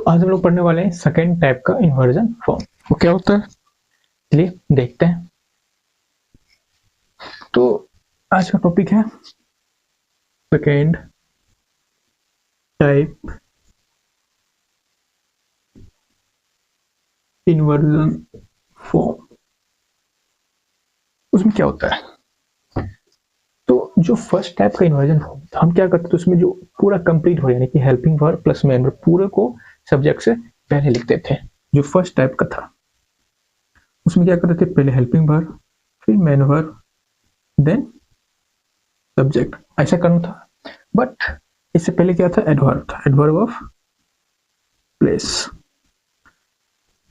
तो आज हम लोग पढ़ने वाले हैं सेकेंड टाइप का इन्वर्जन फॉर्म। वो क्या होता है चलिए देखते हैं। तो आज का टॉपिक है सेकेंड टाइप इन्वर्जन फॉर्म। उसमें क्या होता है, तो जो फर्स्ट टाइप का इन्वर्जन फॉर्म था हम क्या करते थे उसमें जो पूरा कंप्लीट हो यानी कि helping verb plus main verb पूरे को सब्जेक्ट से पहले लिखते थे। जो फर्स्ट टाइप का था उसमें क्या करते थे, पहले हेल्पिंग वर्ब फिर मेन वर्ब देन सब्जेक्ट, ऐसा करना था। बट इससे पहले क्या था, एडवर्ब था, एडवर्ब ऑफ प्लेस।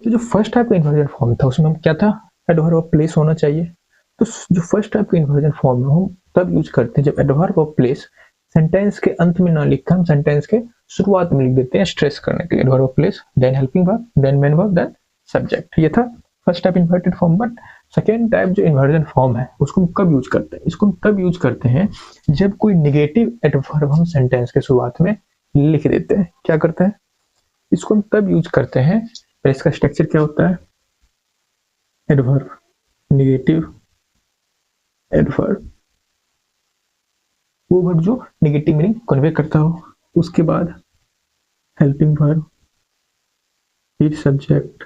तो जो फर्स्ट टाइप का इन्वर्जन फॉर्म था उसमें हम क्या था, एडवर्ब ऑफ प्लेस होना चाहिए। तो जो फर्स्ट टाइप का इन्वर्जन फॉर्म है हम तब यूज करते हैं जब एडवर्ब ऑफ प्लेस सेंटेंस के अंत में ना लिखकर हम सेंटेंस के शुरुआत में लिख देते हैं स्ट्रेस करने के लिए। Adverb of place then helping verb then main verb then subject, ये था first type inverted form. But second type जो इन्वर्जन फॉर्म है उसको हम कब यूज करते हैं, इसको हम तब यूज करते हैं जब कोई निगेटिव एडवर्ब हम सेंटेंस के शुरुआत में लिख देते हैं। क्या करते हैं, इसको हम तब यूज करते हैं। इसका स्ट्रक्चर क्या होता है, एडवर्ब निगेटिव एडवर्ब, वो वर्ब जो निगेटिव मीनिंग कन्वे करता हो, उसके बाद हेल्पिंग वर्ब फिर सब्जेक्ट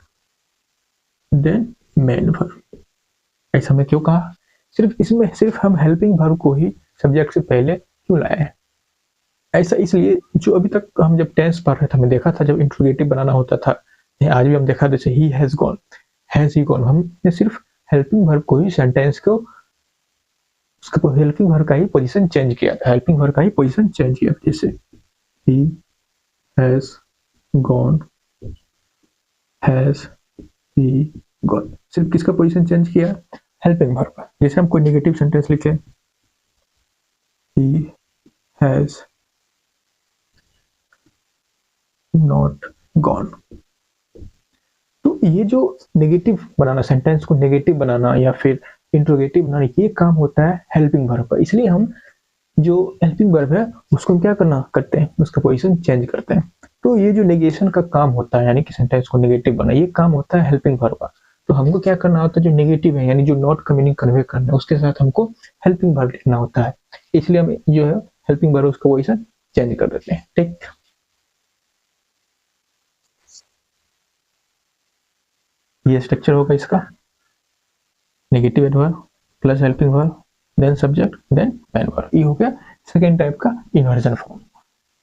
देन मेन वर्ब। ऐसा मैं क्यों कहा, सिर्फ इसमें सिर्फ हम हेल्पिंग वर्ब को ही सब्जेक्ट से पहले क्यों लाए हैं, ऐसा इसलिए जो अभी तक हम जब टेंस पढ़ रहे थे हमें देखा था जब इंट्रोगेटिव बनाना होता था, आज भी हम देखा जैसे he has gone, has he gone, हमने सिर्फ हेल्पिंग वर्ब को ही सेंटेंस को उसका हेल्पिंग वर्ब का ही पोजीशन चेंज किया था, हेल्पिंग वर्ब का ही पोजीशन चेंज किया। जैसे he has gone, has he gone, सिर्फ किसका पोजीशन चेंज किया, हेल्पिंग वर्ब का। जैसे हम कोई नेगेटिव सेंटेंस लिखे, ही हैज नॉट गॉन, तो ये जो नेगेटिव बनाना, सेंटेंस को नेगेटिव बनाना या फिर इंट्रोगेटिव बनाना, ये काम होता है हेल्पिंग वर्ब का। इसलिए हम जो हेल्पिंग वर्ब है उसको हम क्या करते हैं, उसका पोजीशन चेंज करते हैं। तो ये जो नेगेशन का काम होता है यानी कि सेंटेंस को नेगेटिव बनाना, ये काम होता है हेल्पिंग वर्ब का। तो हमको क्या करना होता है, जो नेगेटिव है यानी जो नॉट का मीनिंग कन्वे करना है उसके साथ हमको हेल्पिंग वर्ब लिखना होता है। इसलिए हम जो है हेल्पिंग वर्ब उसका पोजीशन चेंज कर देते हैं। ठीक, ये स्ट्रक्चर होगा इसका, negative adverb plus helping verb then subject then main verb. ये हो गया सेकेंड टाइप का इन्वर्जन फॉर्म।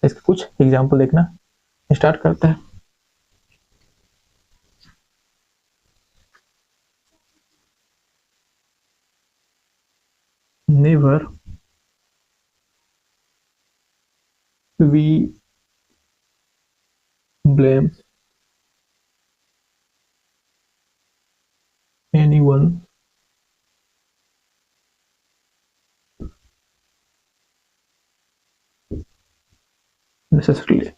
इसके कुछ एग्जांपल देखना, स्टार्ट करते हैं। Never we blame anyone necessarily।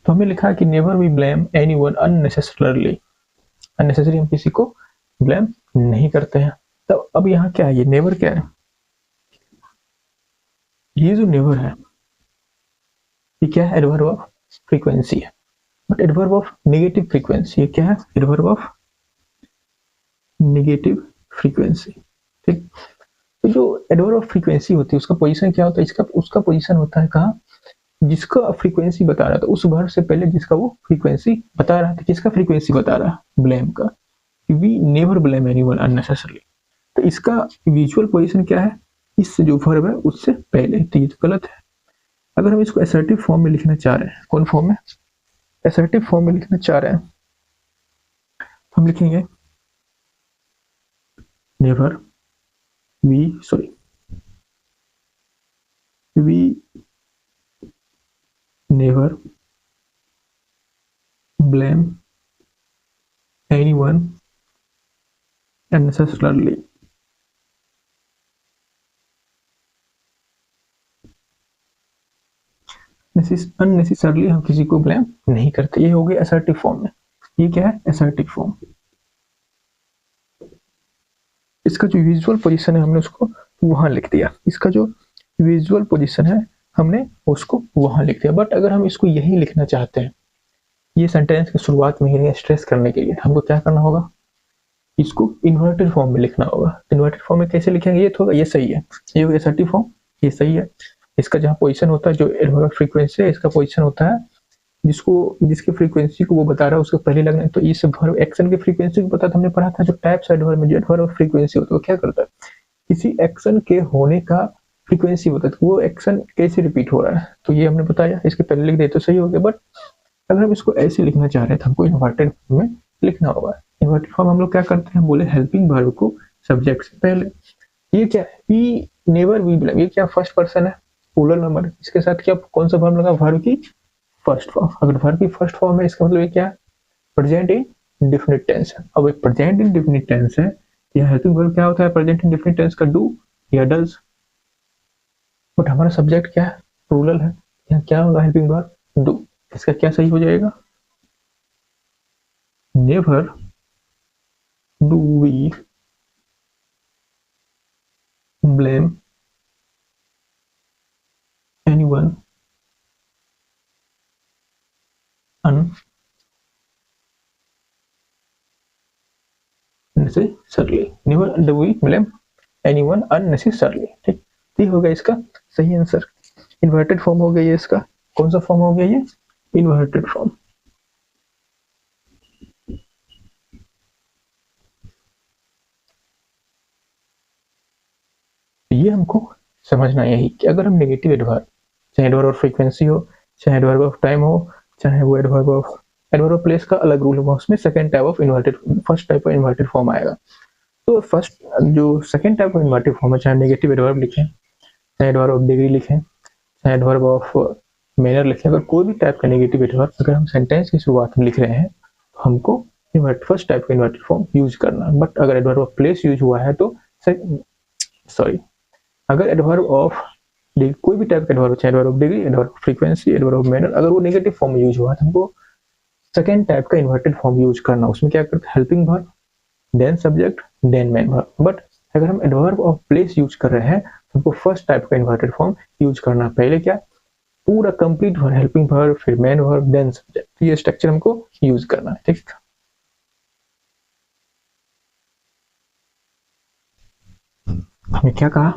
तो हमें लिखा है कि never we blame anyone unnecessarily, unnecessary हम किसी को ब्लेम नहीं करते हैं। तो अब यहाँ क्या है, ये नेवर क्या है, ये जो नेवर है ये क्या है, एडवर्ब ऑफ फ्रीक्वेंसी है, but adverb of negative frequency. ये क्या है, एडवर्ब ऑफ नेगेटिव फ्रीक्वेंसी। ठीक, तो जो एडवर्ब ऑफ फ्रीक्वेंसी होती है उसका पोजीशन क्या होता है, इसका उसका पोजीशन होता है कहाँ, जिसका फ्रीक्वेंसी बता रहा था उस वर्ब से पहले जिसका वो फ्रीक्वेंसी बता रहा था। किसका फ्रीक्वेंसी बता रहा है, ब्लेम का। We never blame anyone unnecessarily, तो इसका विजुअल पोजीशन क्या है, इस जो वर्ब है उससे पहले। तो ये तो गलत है। अगर हम इसको असर्टिव फॉर्म में लिखना चाह रहे हैं, कौन फॉर्म में, असर्टिव फॉर्म में लिखना चाह रहे हैं, हम लिखेंगे never we never blame anyone unnecessarily. Unnecessarily हम किसी को ब्लेम नहीं करते। ये हो गया असर्टिव फॉर्म में। ये क्या है, असर्टिव फॉर्म। इसका जो विजुअल पोजीशन है हमने उसको वहां लिख दिया। इसका जो विजुअल पोजीशन है हमने उसको वहां लिख दिया। बट अगर हम इसको यही लिखना चाहते हैं, ये सेंटेंस की शुरुआत में ही स्ट्रेस करने के लिए हमको क्या करना होगा, इसको इन्वर्टेड फॉर्म में लिखना होगा। इन्वर्टेड फॉर्म में कैसे लिखेंगे, ये तो ये सही है, ये हो गया असर्टिव फॉर्म, ये सही है। इसका जहाँ पोजीशन होता है, जो एडवर्ब फ्रीक्वेंसी है, इसका पोजीशन होता है जिसको जिसकी फ्रीक्वेंसी को वो बता रहा है उसको पहले लगना है। तो इस वर्ब एक्शन की फ्रीक्वेंसी को पता था, हमने पढ़ा था जो टाइप्स एडवर्ब में जो एडवर्ब फ्रीक्वेंसी होता है वो क्या करता है, किसी एक्शन के होने का फ्रीक्वेंसी बताता है, वो एक्शन कैसे रिपीट हो रहा है। तो ये हमने बताया, इसके पहले लिख दे तो सही हो गया। बट अगर हम इसको ऐसे लिखना चाह रहे हैं तो हमको इन्वर्टेड फॉर्म में लिखना होगा। इन्वर्टेड फॉर्म हम लोग क्या करते हैं, बोले हेल्पिंग वर्ब को सब्जेक्ट से पहले। ये क्या है, वी नेवर वी बिलोंग, ये क्या फर्स्ट पर्सन है प्लूरल नंबर, इसके साथ क्या कौन सा वर्ब लगा, वर्ब की फर्स्ट फॉर्म। अगर वर्ब की फर्स्ट फॉर्म है इसका मतलब ये क्या है, प्रेजेंट इन इंडेफिनिट टेंस है। अब एक प्रेजेंट इन इंडेफिनिट टेंस है, यहाँ हेल्पिंग वर्ब क्या होता है, प्रेजेंट इन इंडेफिनिट टेंस का डू या डज। बट हमारा सब्जेक्ट क्या है, प्लूरल है, यहाँ क्या होगा हेल्पिंग वर्ब डू। इसका क्या सही हो जाएगा, never do we blame anyone unnecessarily, never do we blame anyone unnecessarily। ठीक, ये होगा इसका सही आंसर। इन्वर्टेड फॉर्म हो गया ये, इसका कौन सा फॉर्म हो गया ये, इन्वर्टेड फॉर्म। ये हमको समझना यही कि अगर हम नेगेटिव एडवर्ब, चाहे एडवर्ब ऑफ फ्रीक्वेंसी हो, चाहे एडवर्ब ऑफ टाइम हो, चाहे वो एडवर्ब ऑफ प्लेस का अलग रूल होगा, उसमें second type of inverted, first type of inverted form आएगा। तो फर्स्ट जो second type of inverted form है, चाहे नेगेटिव एडवर्ब लिखें, चाहे एडवर्ब ऑफ डिग्री लिखें, चाहे एडवर्ब ऑफ मैनर लिखें, अगर कोई भी टाइप का नेगेटिव एडवर्ब अगर हम सेंटेंस की शुरुआत में लिख रहे हैं तो हमको फर्स्ट टाइप का इन्वर्टेड फॉर्म यूज करना। बट अगर एडवर्ब ऑफ प्लेस यूज हुआ है तो सॉरी, अगर एडवर्ब ऑफ कोई भी टाइप का एडवर्ब, चाहे adverb of degree, adverb of frequency, adverb of manner, अगर वो नेगेटिव फॉर्म में यूज हुआ है तो हमको सेकंड टाइप का इन्वर्टेड फॉर्म यूज करना। उसमें क्या करते हैं, helping verb, then subject, then main verb. But अगर हम एडवर्ब ऑफ प्लेस यूज कर रहे हैं तो हमको फर्स्ट टाइप का इन्वर्टेड फॉर्म यूज करना। पहले क्या, पूरा कंप्लीट वर्ब, हेल्पिंग वर्ब, फिर मेन वर्ब, देन सब्जेक्ट, तो ये स्ट्रक्चर हमको यूज करना है। ठीक, हमने क्या कहा,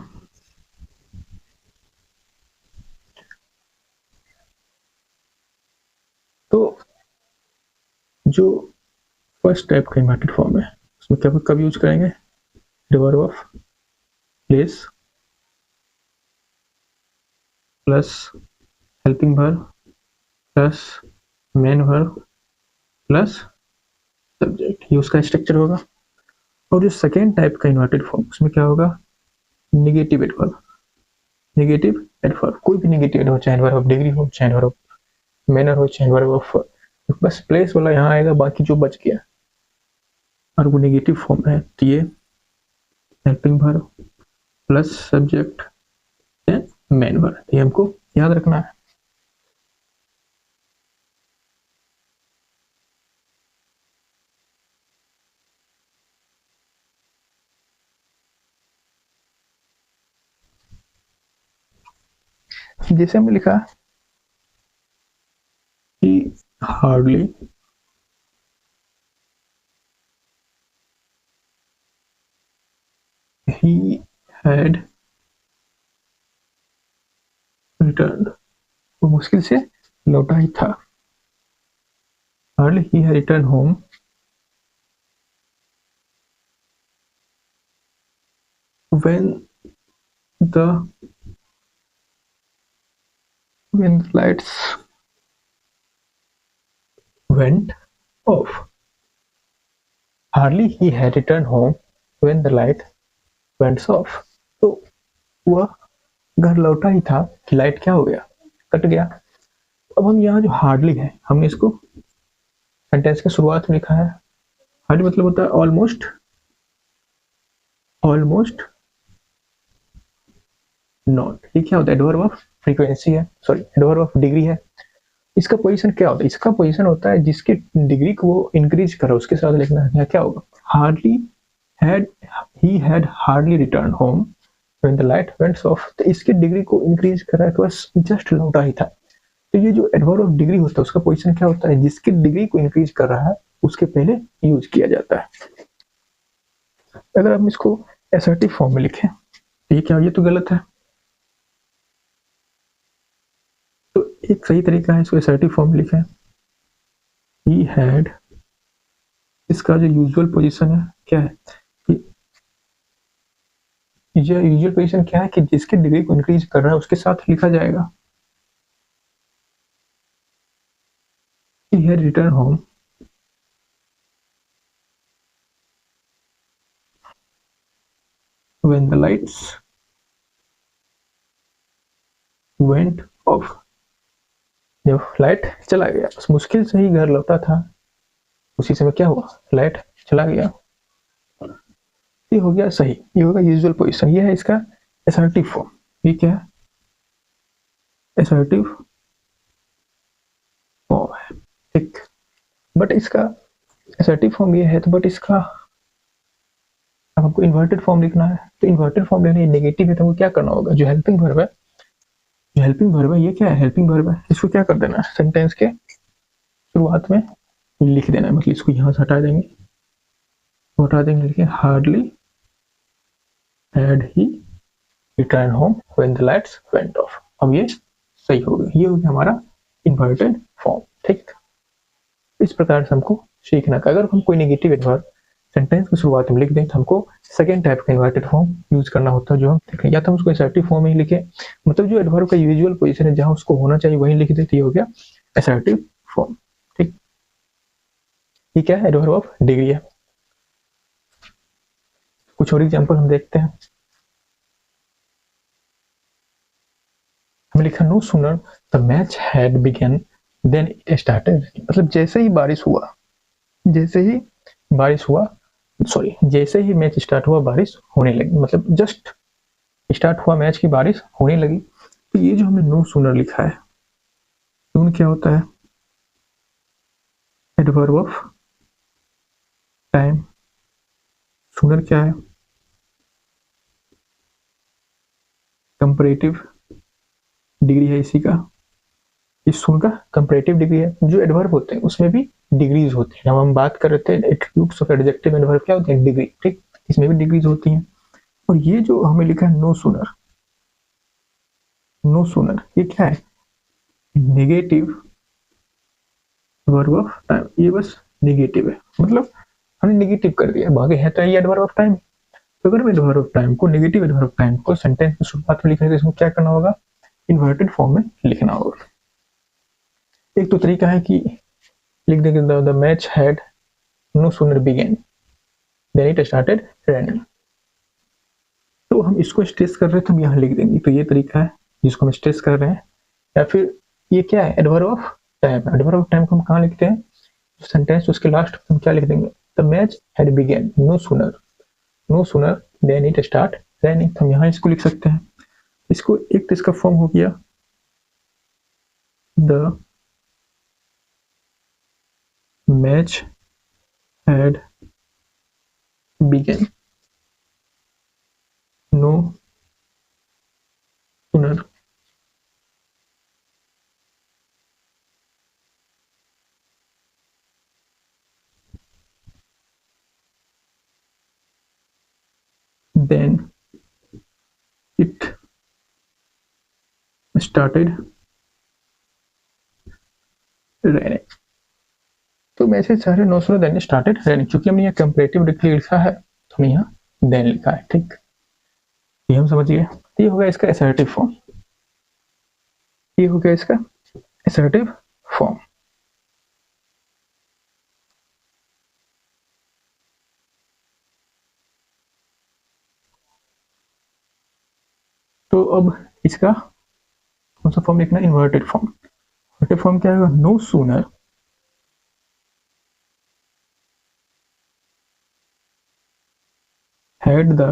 तो जो फर्स्ट टाइप का इन्वर्टेड फॉर्म है उसमें क्या कब यूज करेंगे, adverb of place plus helping verb plus main verb plus subject, ये उसका स्ट्रक्चर होगा। और जो सेकेंड टाइप का इन्वर्टेड फॉर्म उसमें क्या होगा, नेगेटिव एडवर्ब, नेगेटिव एडवर्ब, कोई भी नेगेटिव एडवर्ब, चाहे एडवर्ब ऑफ डिग्री हो, चाहे एडवर्ब ऑफ मैनर हो, चाहे एडवर्ब ऑफ, बस प्लेस वाला यहाँ आएगा, बाकी जो बच गया और वो नेगेटिव फॉर्म है तो ये helping verb plus subject main verb, ये हमको याद रखना है। जैसे हमने लिखा कि हार्डली he had returned, वो मुश्किल से लौटा ही था। hardly he had returned home when the lights went off, hardly he had returned home when the light went off। तो वह घर लौटा ही था कि लाइट क्या हो गया, कट गया। अब हम यहाँ जो हार्डली है हमने इसको सेंटेंस की शुरुआत में लिखा है। हार्डली मतलब होता है ऑलमोस्ट, ऑलमोस्ट नॉट। ये क्या होता है, एडवर्ब ऑफ फ्रीक्वेंसी है, सॉरी एडवर्ब ऑफ डिग्री है। इसका पोजीशन क्या होता है, इसका पोजीशन होता है जिसकी डिग्री को वो इंक्रीज करो उसके साथ लिखना है। क्या होगा, hardly had, he had hardly return home when the light went of, तो इसकी डिग्री को इंक्रीज कर रहा है तो बस जस्ट लौटा ही था। तो ये जो एडवर्ब ऑफ डिग्री होता है उसका पोजीशन क्या होता है, जिसकी डिग्री को इंक्रीज कर रहा है उसके पहले यूज किया जाता है। अगर हम इसको असर्टिव फॉर्म में लिखें तो ये क्या, ये तो गलत है। तो एक सही तरीका है इसको असर्टिव फॉर्म में लिखें, ही हैड, इसका जो यूजुअल पोजीशन है क्या है कि ये यूजुअल पोजीशन क्या है कि जिसकी डिग्री को इंक्रीज कर रहा है उसके साथ लिखा जाएगा। He had return home when the lights went of, जब लाइट चला गया, उस मुश्किल से ही घर लौटा था, उसी समय क्या हुआ, लाइट चला गया। ये हो गया सही, ये होगा यूजुअल पोजीशन, ये है इसका असर्टिव फॉर्म। ये क्या है, असर्टिव फॉर्म है, ठीक। बट इसका असर्टिव फॉर्म ये है, तो बट इसका अब हमको इन्वर्टेड फॉर्म लिखना है, तो इन्वर्टेड फॉर्म लेना, ये नेगेटिव है, तो हमको क्या करना होगा, जो हेल्पिंग वर्ब है, जो हेल्पिंग वर्ब है ये क्या है, हेल्पिंग वर्ब है, इसको क्या कर देना है, सेंटेंस के शुरुआत में लिख देना है, मतलब इसको यहाँ से हटा देंगे, हटा देंगे, लिखे hardly had he return home when the lights went of. अब ये सही हो गया, ये हो गया हमारा इन्वर्टेड फॉर्म, ठीक। इस प्रकार से हमको सीखना का, अगर हम कोई नेगेटिव एडवर्ब सेंटेंस की शुरुआत में लिख दें तो हमको सेकेंड टाइप का इन्वर्टेड फॉर्म यूज करना होता है, जो हम देखें, या तो हम उसको असर्टिव फॉर्म में ही लिखे, मतलब जो एडवर्ब का यूजुअल पोजीशन है जहां उसको होना चाहिए वही लिख देते, हो गया असर्टिव फॉर्म, ठीक। ये क्या है, एडवर्ब ऑफ डिग्री है। कुछ और एग्जांपल हम देखते हैं। हमें लिखा no sooner the match had begun than it started, मतलब जैसे ही बारिश हुआ, जैसे ही बारिश हुआ, सॉरी, जैसे ही मैच स्टार्ट हुआ बारिश होने लगी, मतलब जस्ट स्टार्ट हुआ मैच की बारिश होने लगी। तो ये जो हमने नो सूनर लिखा है, सून क्या होता है, एडवर्ब ऑफ टाइम। सूनर क्या है, कंपैरेटिव डिग्री है इसी का, इस सून का कंपैरेटिव डिग्री है। जो एडवर्ब होते हैं उसमें भी डिग्रीज होती है, जब हम बात कर रहे थे एट्रीब्यूट्स ऑफ एडजेक्टिव एडवर्ब क्या होते हैं, डिग्री, ठीक, इसमें भी डिग्रीज होती हैं। और ये जो हमें लिखा है नो सूनर, नो सूनर ये क्या है, नेगेटिव वर्ब ऑफ टाइम, ये बस नेगेटिव है, मतलब हमने नेगेटिव कर दिया, बाकी है तो ये एडवर्ब ऑफ टाइम। तो अगर हम एडवर्ब ऑफ टाइम को, नेगेटिव एडवर्ब ऑफ टाइम को सेंटेंस की शुरुआत में लिखने तो इसमें क्या करना होगा, इन्वर्टेड फॉर्म में लिखना होगा। एक तो तरीका है कि लिख देंगे the match had no sooner begun than it started raining. तो हम इसको स्ट्रेस कर रहे हैं तो हम यहाँ लिख देंगे, तो ये तरीका है जिसको हम स्ट्रेस कर रहे हैं। या फिर ये क्या है, adverb of time, adverb of time को हम कहाँ लिखते हैं, सेंटेंस उसके लास्ट हम क्या लिख देंगे, the match had begun no sooner, no sooner than it start raining, हम यहाँ इसको लिख सकते हैं। इसको एक तो इसका फॉर्म हो गया the match had begun no sooner than it started raining. तो मैसेज सारे no sooner than started raining, क्योंकि हमने यहाँ कंपैरेटिव डिग्री लिखा है तो हमने यहाँ देन लिखा है, ठीक, ये हम समझ गए। ये हो गया इसका असर्टिव फॉर्म, ये हो गया इसका असर्टिव फॉर्म। तो अब इसका कौन सा फॉर्म लिखना है, इन्वर्टेड फॉर्म। इन्वर्टेड फॉर्म क्या होगा, no sooner had the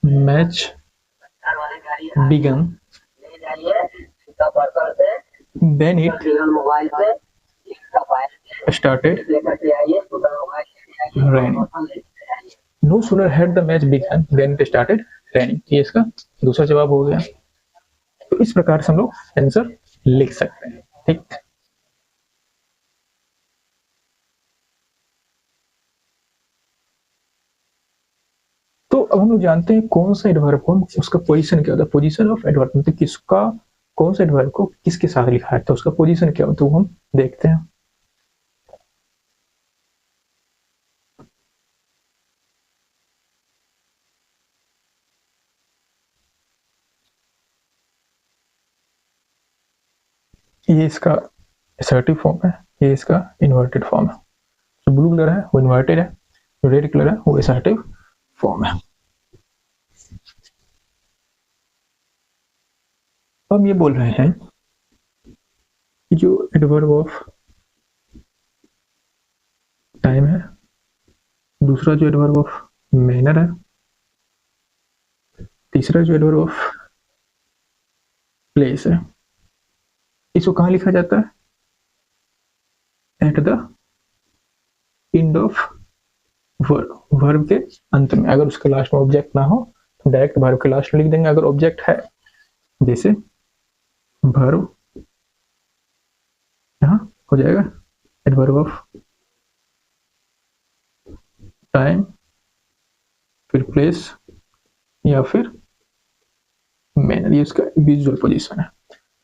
match begun than it started raining. No sooner had the match begun than it started raining, ये इसका दूसरा जवाब हो गया। तो इस प्रकार से हम लोग आंसर लिख सकते हैं, ठीक। तो अब हम लोग जानते हैं कौन सा एडवर्ब फॉर्म, उसका पोजीशन क्या होता है। पोजीशन ऑफ एडवर्ब मतलब किसका, कौन सा एडवर्ब को किसके साथ लिखा है, तो उसका पोजीशन क्या होता है वो हम देखते हैं। ये इसका असर्टिव फॉर्म है, ये इसका इन्वर्टेड फॉर्म है। जो ब्लू कलर है वो इन्वर्टेड है, जो रेड कलर है वो असर्टिव फॉर्म है। हम ये बोल रहे हैं कि जो एडवर्ब ऑफ टाइम है, दूसरा जो एडवर्ब ऑफ मैनर है, तीसरा जो एडवर्ब ऑफ प्लेस है, इसको कहाँ लिखा जाता है, at the end of verb, verb के अंत में। अगर उसके लास्ट में ऑब्जेक्ट ना हो तो डायरेक्ट वर्ब के लास्ट में लिख देंगे। अगर ऑब्जेक्ट है, जैसे वर्ब यहाँ हो जाएगा एडवर्ब ऑफ टाइम, फिर प्लेस या फिर मैनर, ये उसका विजुअल पोजीशन है।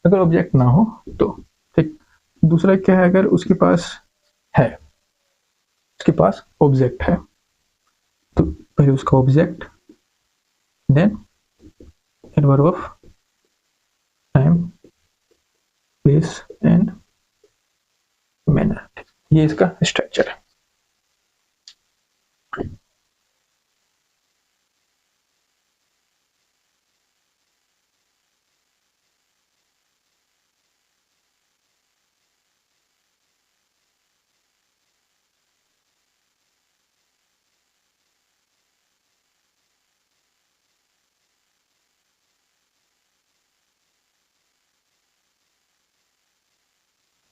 अगर ऑब्जेक्ट ना हो तो, ठीक। दूसरा क्या है, अगर उसके पास है, उसके पास ऑब्जेक्ट है, तो पहले उसका object, then adverb of time, place and manner, ये इसका स्ट्रक्चर है।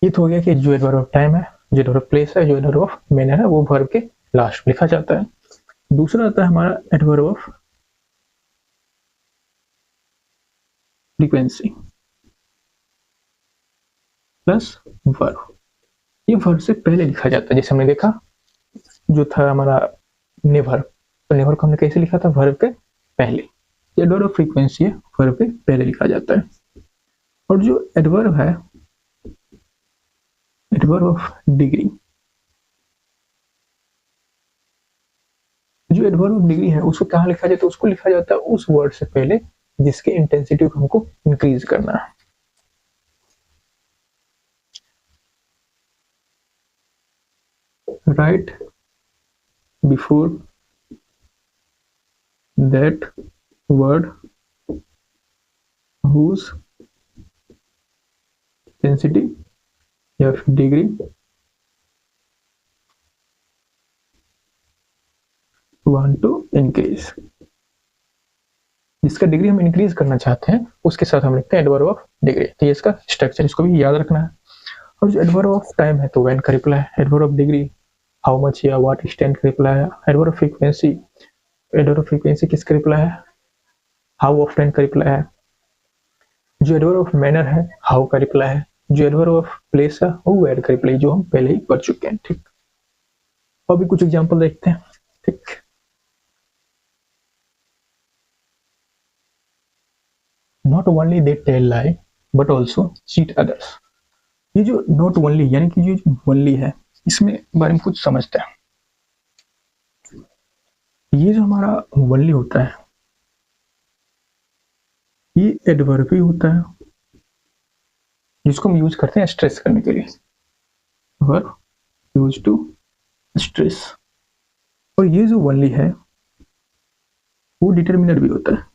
ये तो हो गया कि जो एडवर्ब ऑफ टाइम है, जो एडवर्ब ऑफ प्लेस है, जो एडवर्ब ऑफ मैनर है, वो वर्ब के लास्ट में लिखा जाता है। दूसरा आता है हमारा adverb of frequency plus verb, ये वर्ब से पहले लिखा जाता है। जैसे हमने देखा जो था हमारा नेवर, तो नेवर को हमने कैसे लिखा था, वर्ब के पहले। एडवर्ब ऑफ फ्रीक्वेंसी है, वर्ब के पहले लिखा जाता है। और जो एडवर्ब है, एडवर्ब ऑफ डिग्री, जो एडवर्ब ऑफ डिग्री है उसको कहाँ लिखा जाता है, उसको लिखा जाता है उस वर्ड से पहले जिसके इंटेंसिटी को हमको इंक्रीज करना है। Right before that word whose intensity या फिर डिग्री want to increase, जिसका डिग्री हम इंक्रीज करना चाहते हैं उसके साथ हम लिखते हैं एडवर्ब ऑफ डिग्री। तो ये इसका स्ट्रक्चर, इसको भी याद रखना है। और जो एडवर्ब ऑफ टाइम है तो व्हेन का रिप्लाई है, adverb of degree how much या व्हाट एक्सटेंट का रिप्लाई है, adverb of frequency, adverb of frequency किसका रिप्लाई है, हाउ ऑफ्टन का रिप्लाई है। जो एडवर्ब ऑफ मैनर है हाउ का रिप्लाई है। जो एडवर्ब ऑफ प्लेस है वो वेयर का रिप्लाई, जो हम पहले ही पढ़ चुके हैं, ठीक। और भी कुछ एग्जांपल देखते हैं, ठीक। Not only they tell lie but also cheat others, ये जो नॉट ओनली यानी कि जो ओनली है, इसमें बारे में कुछ समझते हैं। ये जो हमारा ओनली होता है, ये एडवर्ब ही होता है जिसको हम यूज करते हैं स्ट्रेस करने के लिए, वर्ब यूज टू स्ट्रेस। और ये जो ओनली है वो डिटर्मिनर भी होता है,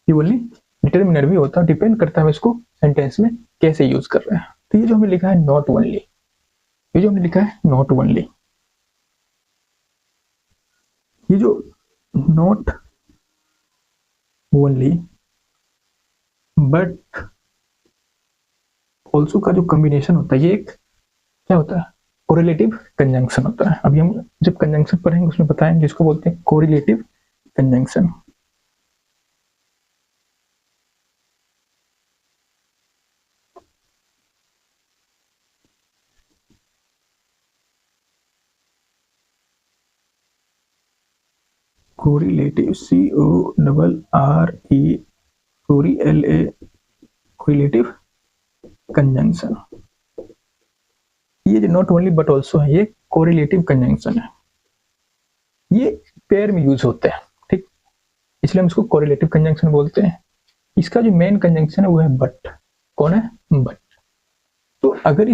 ये ओनली डिटर्मिनर भी होता है, डिपेंड करता है हम इसको सेंटेंस में कैसे यूज कर रहे हैं। तो ये जो हमने लिखा है नॉट ओनली, ये जो हमने लिखा है नॉट ओनली, ये जो नॉट ओनली बट ऑल्सो का जो कॉम्बिनेशन होता है, ये एक क्या होता है, कोरिलेटिव कंजंक्शन होता है। अभी हम जब कंजंक्शन पढ़ेंगे उसमें बताएंगे, इसको बोलते हैं कोरिलेटिव कंजंक्शन। कोरिलेटिव, CORRE, कोरी LA, कोरिलेटिव कंजंक्शन। ये जो नॉट ओनली बट ऑल्सो है, ये कोरिलेटिव कंजंक्शन है, ये पेयर में यूज होते हैं, ठीक, इसलिए हम इसको कोरिलेटिव कंजंक्शन बोलते हैं। इसका जो मेन कंजंक्शन है वो है बट। कौन है? बट। तो अगर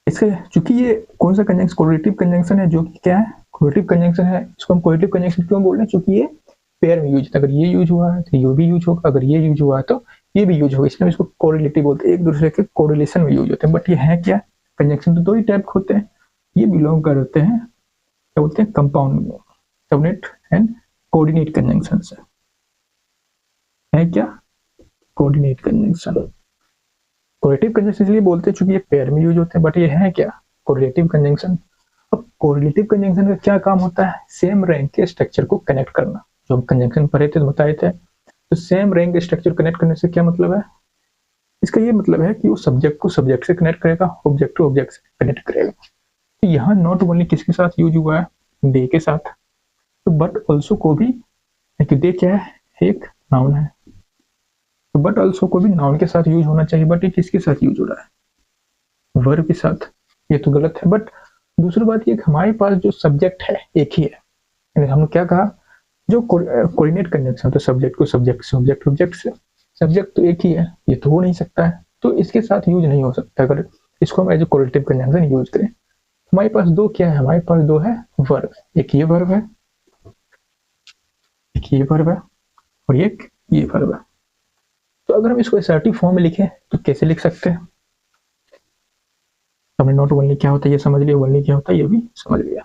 इसका चूंकि ये कौन सा कंजंक्शन, कोरिलेटिव कंजंक्शन है, जो कि क्या है, कोरिलेटिव कंजंक्शन है। इसको हम कोरिलेटिव कंजंक्शन क्यों बोल रहे हैं? क्योंकि ये पेयर में यूज, अगर ये यूज हुआ है तो ये भी यूज होगा, अगर ये यूज हुआ है तो ये भी यूज होगा, इसलिए हम इसको कोरिलेटिव बोलते हैं, एक दूसरे के कोरिलेशन में यूज होते हैं। बट ये है क्या? कंजंक्शन तो दो ही टाइप के होते हैं, ये बिलोंग करते हैं क्या बोलते हैं, compound subnet and coordinate conjunction से। है क्या? Coordinate conjunction. कोरिलेटिव कंजंक्शन इसलिए बोलते हैं क्योंकि ये पेयर में यूज होते हैं, बट ये है क्या? Correlative conjunction. अब कोरिलेटिव कंजंक्शन का क्या काम होता है? सेम रैंक के स्ट्रक्चर को कनेक्ट करना। जो हम कंजंक्शन पढ़े थे तो बताए थे, तो सेम रैंक स्ट्रक्चर कनेक्ट करने से क्या मतलब है? इसका ये मतलब है कि वो सब्जेक्ट को सब्जेक्ट से कनेक्ट करेगा, ऑब्जेक्ट को ऑब्जेक्ट से कनेक्ट करेगा। तो यहाँ नॉट ओनली किसके साथ यूज हुआ है? दे के साथ, तो बट ऑल्सो को भी, दे क्या है? एक नाउन है, तो बट ऑल्सो को भी नाउन के साथ यूज होना चाहिए, बट ये किसके साथ यूज हो रहा है? वर्ब के साथ। ये तो गलत है। बट दूसरी बात ये, हमारे पास जो सब्जेक्ट है एक ही है, हमने क्या कहा, जो कोऑर्डिनेट कंजंक्शन होता है, सब्जेक्ट को सब्जेक्ट से, ऑब्जेक्ट ऑब्जेक्ट से, सब्जेक्ट तो एक ही है, ये तो हो नहीं सकता है, तो इसके साथ यूज नहीं हो सकता अगर इसको हम as a correlative conjunction use करें। हमारे पास दो क्या है? हमारे पास दो है वर्ब, एक ये वर्ब है, एक ये वर्ब है, और एक ये वर्ब है। तो अगर हम इसको असर्टिव फॉर्म में लिखें तो कैसे लिख सकते हैं? हमने नॉट ओनली क्या होता है ये समझ लिया, ओनली क्या होता है ये भी समझ लिया।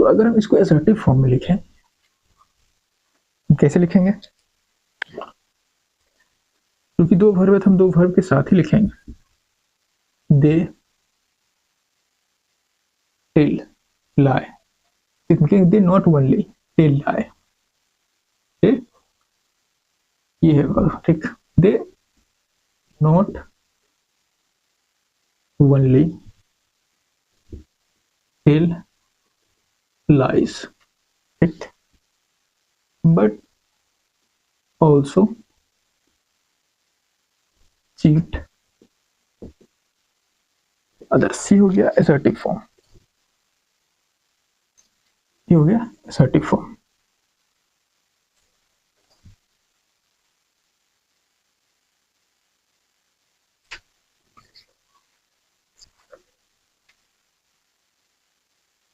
तो अगर हम इसको असर्टिव फॉर्म में लिखें कैसे लिखेंगे? क्योंकि दो वर्ब है तो हम दो वर्ब के साथ ही लिखेंगे। They tell lie, they not only tell lie, ये है वर्ब, ठीक। They not only tell lies, ठीक, बट ऑल्सो चीट अदर्स। ये हो गया असर्टिव फॉर्म, ये हो गया असर्टिव फॉर्म।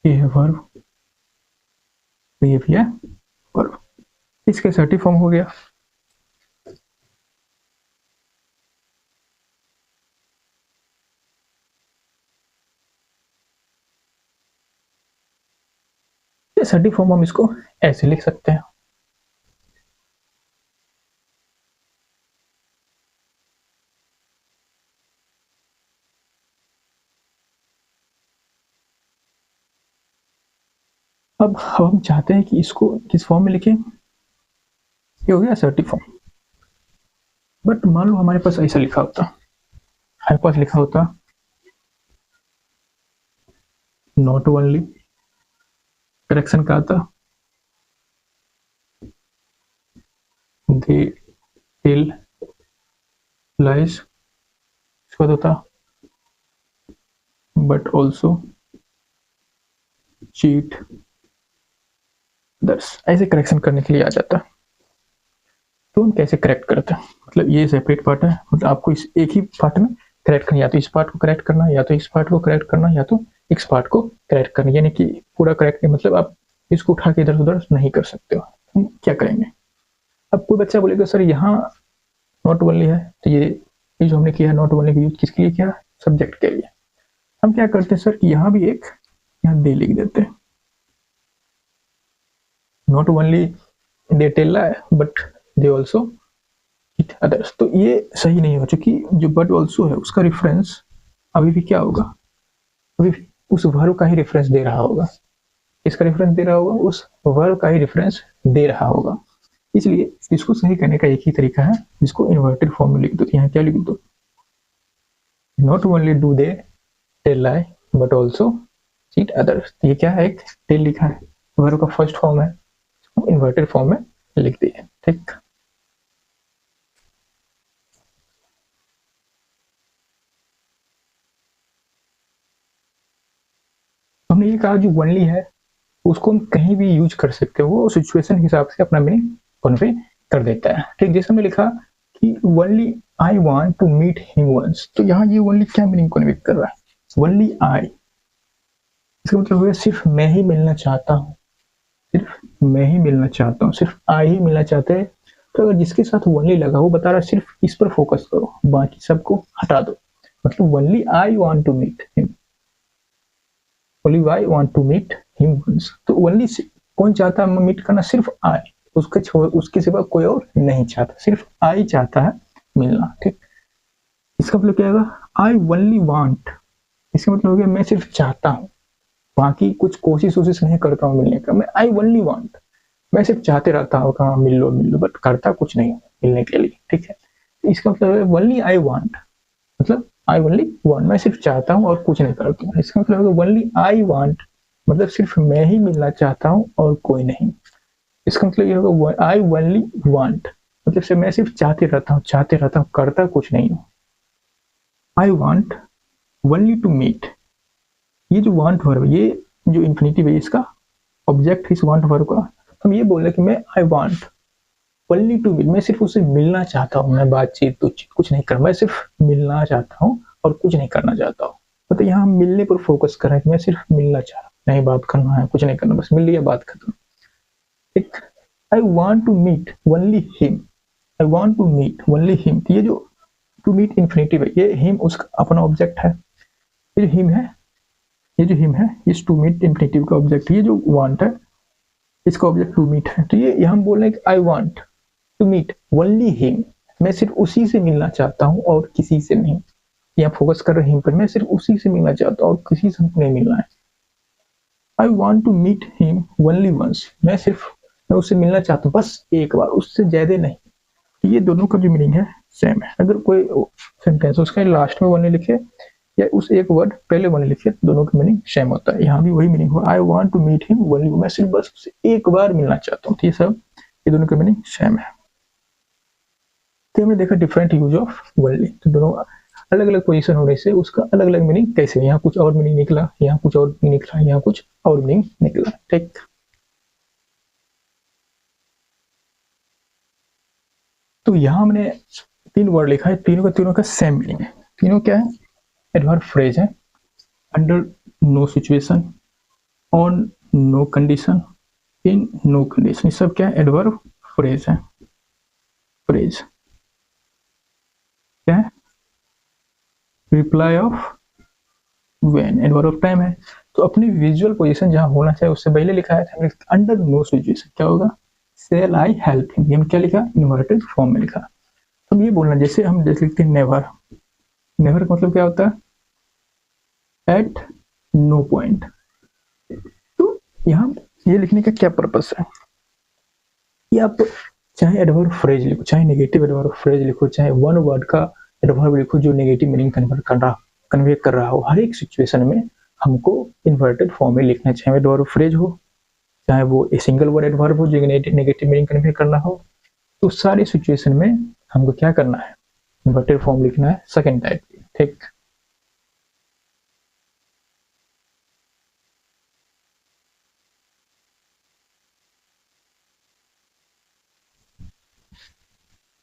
ये है वर्ब, ये भी है वर्ब, इसका असर्टिव फॉर्म हो गया। असर्टिव फॉर्म हम इसको ऐसे लिख सकते हैं, अब हम चाहते हैं कि इसको किस फॉर्म में लिखें। ये हो गया असर्टिव फॉर्म। बट मान लो हमारे पास ऐसा लिखा होता, हमारे पास लिखा होता नॉट ओनली, करेक्शन का आता दे टेल लाइज, इसके बाद होता बट ऑल्सो चीट अदर्स। ऐसे करेक्शन करने के लिए आ जाता। तो हम कैसे करेक्ट करते हैं? मतलब ये सेपरेट पार्ट है, मतलब आपको इस एक ही पार्ट में करेक्ट करना, या तो इस पार्ट को करेक्ट करना, या तो इस पार्ट को करेक्ट करना, या तो इस पार्ट को करेक्ट करना, यानी कि पूरा करेक्ट मतलब आप इसको उठा के इधर उधर नहीं कर सकते हो। हम क्या करेंगे? अब कोई बच्चा बोलेगा सर यहाँ नॉट ओनली है, तो ये जो हमने किया नॉट ओनली का यूज किसके लिए किया? सब्जेक्ट के लिए। हम क्या करते हैं सर कि यहाँ भी एक यहाँ दे लिख देते हैं, not only they tell lie but they also cheat others. तो ये सही नहीं होगा, क्योंकि जो बट ऑल्सो है उसका रेफरेंस अभी भी क्या होगा, अभी भी उस वर्ब का ही रेफरेंस दे रहा होगा। इसका रेफरेंस दे रहा होगा, उस वर्ब का ही रेफरेंस दे रहा होगा। इसलिए इसको सही करने का एक ही तरीका है, जिसको इन्वर्टेड फॉर्म में लिख दो। यहाँ क्या लिख दो, not only do they tell lie but also cheat others. ये क्या है, एक टेल लिखा है, वर्ब का फर्स्ट फॉर्म है, इन्वर्टेड फॉर्म में लिख दिए। ठीक, हमने ये कहा जो ओनली है उसको हम कहीं भी यूज कर सकते हो, वो सिचुएशन के हिसाब से अपना मीनिंग कन्वे कर देता है। ठीक, जैसे हमने लिखा कि only I want to meet him once, तो यहाँ ये ओनली क्या मीनिंग कन्वे कर रहा है, ओनली आई, इसका मतलब हुआ सिर्फ मैं ही मिलना चाहता हूँ, सिर्फ मैं ही मिलना चाहता हूँ, सिर्फ आई ही मिलना चाहते हैं। तो अगर जिसके साथ ओनली लगा वो बता रहा है सिर्फ इस पर फोकस करो, बाकी सबको हटा दो। मतलब only I want to meet him, only I want to meet him once, तो ओनली कौन चाहता है मीट करना, सिर्फ आई, उसके छोड़ उसके सिवा कोई और नहीं चाहता, सिर्फ आई चाहता है मिलना। ठीक, इसका मतलब क्या होगा, आई ओनली वांट, इसका मतलब हो गया मैं सिर्फ चाहता हूँ, बाकी कुछ कोशिश नहीं करता हूँ मिलने का। मैं आई ओनली वांट, मैं सिर्फ चाहते रहता हूँ कहाँ मिल लो बट करता कुछ नहीं मिलने के लिए। ठीक है, इसका मतलब है ओनली आई वांट, मतलब आई ओनली वांट, मैं सिर्फ चाहता हूँ और कुछ नहीं करता हूँ। इसका मतलब है ओनली आई वांट, मतलब सिर्फ मैं ही मिलना चाहता हूँ और कोई नहीं। इसका मतलब ये होगा आई ओनली वांट, मतलब से मैं सिर्फ चाहते रहता हूँ करता कुछ नहीं हूँ। I want only to meet, ये जो वांट वर्ब, ये जो इन्फिनिटिव है इसका ऑब्जेक्ट है इस वांट वर्ब का। हम ये बोल रहे कि मैं I want only to meet, मैं सिर्फ उससे मिलना चाहता हूँ, मैं बातचीत कुछ नहीं कर, मैं सिर्फ मिलना चाहता हूँ और कुछ नहीं करना चाहता हूँ। मतलब यहाँ हम मिलने पर फोकस कर रहे हैं कि मैं सिर्फ मिलना चाह रहा हूँ, नहीं बात करना है, कुछ नहीं करना, बस मिल लिया बात खत्म। एक I want to meet only him, I want to meet only him, ये जो टू मीट इन्फिनिटिव है, ये हिम उसका अपना ऑब्जेक्ट है, ये जो हिम है, ये जो हिम है इस टू मीट इन्फिनिटिव का ऑब्जेक्ट, ये जो वांट है इसका ऑब्जेक्ट टू मीट है। तो ये हम बोल रहे हैं कि I want to meet only him, मैं सिर्फ उसी से मिलना चाहता हूँ और किसी से नहीं। यहाँ फोकस कर रहे हिम पर, मैं सिर्फ उसी से मिलना चाहता हूँ और किसी से हमको नहीं मिलना है। I want to meet him only once, मैं उससे मिलना चाहता हूँ बस एक बार, उससे ज्यादा नहीं। ये दोनों का जो मीनिंग है सेम है। अगर कोई सेंटेंस उसका लास्ट में वन लिखे या उस एक वर्ड पहले वन लिखे, दोनों का मीनिंग सेम होता है। यहाँ भी वही मीनिंग हुआ, I want to meet him only, मैं सिर्फ बस उससे एक बार मिलना चाहता हूँ। तो ये सब, ये दोनों का मीनिंग सेम है। तो हमने देखा डिफरेंट यूज ऑफ ओनली, तो दोनों अलग अलग पोजीशन होने से उसका अलग अलग मीनिंग कैसे, यहाँ कुछ और मीनिंग निकला, यहाँ कुछ और मीनिंग निकला, यहाँ कुछ और मीनिंग निकला। ठीक, तो यहाँ हमने तीन वर्ड लिखा है, तीनों का सेम मीनिंग है। तीनों क्या है, एडवर्ब फ्रेज है, under no situation, on no condition, in no condition, ये सब क्या है, एडवर्ब फ्रेज है। फ्रेज क्या है, reply off when, adverb of time है। तो अपनी विजुअल पोजीशन जहां होना चाहिए उससे पहले लिखा है हमने अंडर नो सिचुएशन, क्या होगा, सेल आई हेल्प हिम, हम क्या लिखा, इन्वर्टेड फॉर्म में लिखा। तो ये बोलना, जैसे हम जैसे लिखते हैं नेवर, नेवर का मतलब क्या होता है, एट नो पॉइंट। तो यहाँ ये लिखने का क्या पर्पस है कि आप चाहे एडवर्ब फ्रेज लिखो, चाहे नेगेटिव एडवर्ब फ्रेज लिखो, चाहे वन वर्ड का एडवर्ब लिखो जो नेगेटिव मीनिंग कन्वे कर रहा हो, हर एक सिचुएशन में हमको इन्वर्टेड फॉर्म में लिखना चाहिए। एडवर्ब फ्रेज हो, चाहे वो ए सिंगल वर्ड एडवर्ब हो जो नेगेटिव मीनिंग कन्वे करना हो, तो सारी सिचुएशन में हमको क्या करना है, इन्वर्टेड फॉर्म लिखना है सेकंड टाइप की। ठीक,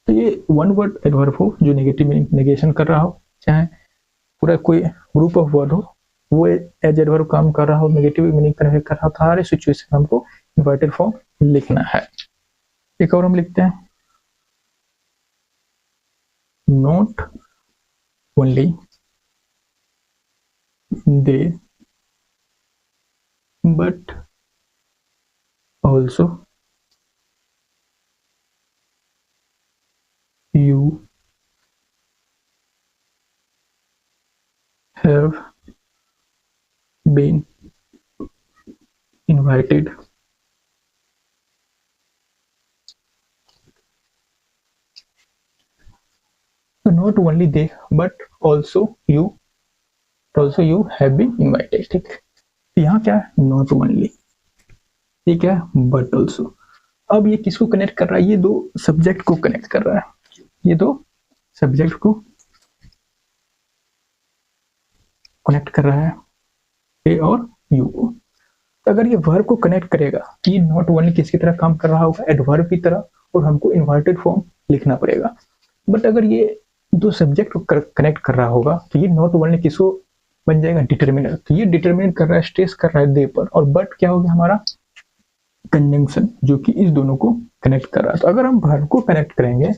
तो ये वन वर्ड एडवर्ब हो जो नेगेटिव मीनिंग नेगेशन कर रहा हो, चाहे पूरा कोई ग्रुप ऑफ वर्ड हो वो एज एडवर्ब काम कर रहा हो, नेगेटिव मीनिंग कन्वे कर रहा हो, सारे सिचुएशन में हमको इन्वर्टेड फॉर्म लिखना है। एक और हम लिखते हैं, not only they but also you have been invited so not only they but also you have been invited। ठीक है, यहाँ क्या है, नॉट ओनली, ये क्या है, बट ऑल्सो। अब ये किसको कनेक्ट कर रहा है, ये दो सब्जेक्ट को कनेक्ट कर रहा है, ये दो सब्जेक्ट को कनेक्ट कर रहा है, ए और यू को। तो अगर ये वर्ब को कनेक्ट करेगा तो ये नॉट ओनली किसकी तरह काम कर रहा होगा, एडवर्ब की तरह, और हमको इन्वर्टेड फॉर्म लिखना पड़ेगा। बट अगर ये दो सब्जेक्ट को कनेक्ट कर रहा होगा तो ये नॉट ओनली किसको बन जाएगा, डिटर्मिनर। तो ये डिटर्मिनेट कर रहा है, स्ट्रेस कर रहा है दे पर, और बट क्या हो गया हमारा, कंजंक्शन, जो कि इस दोनों को कनेक्ट कर रहा है। तो अगर हम वर्ब को कनेक्ट करेंगे,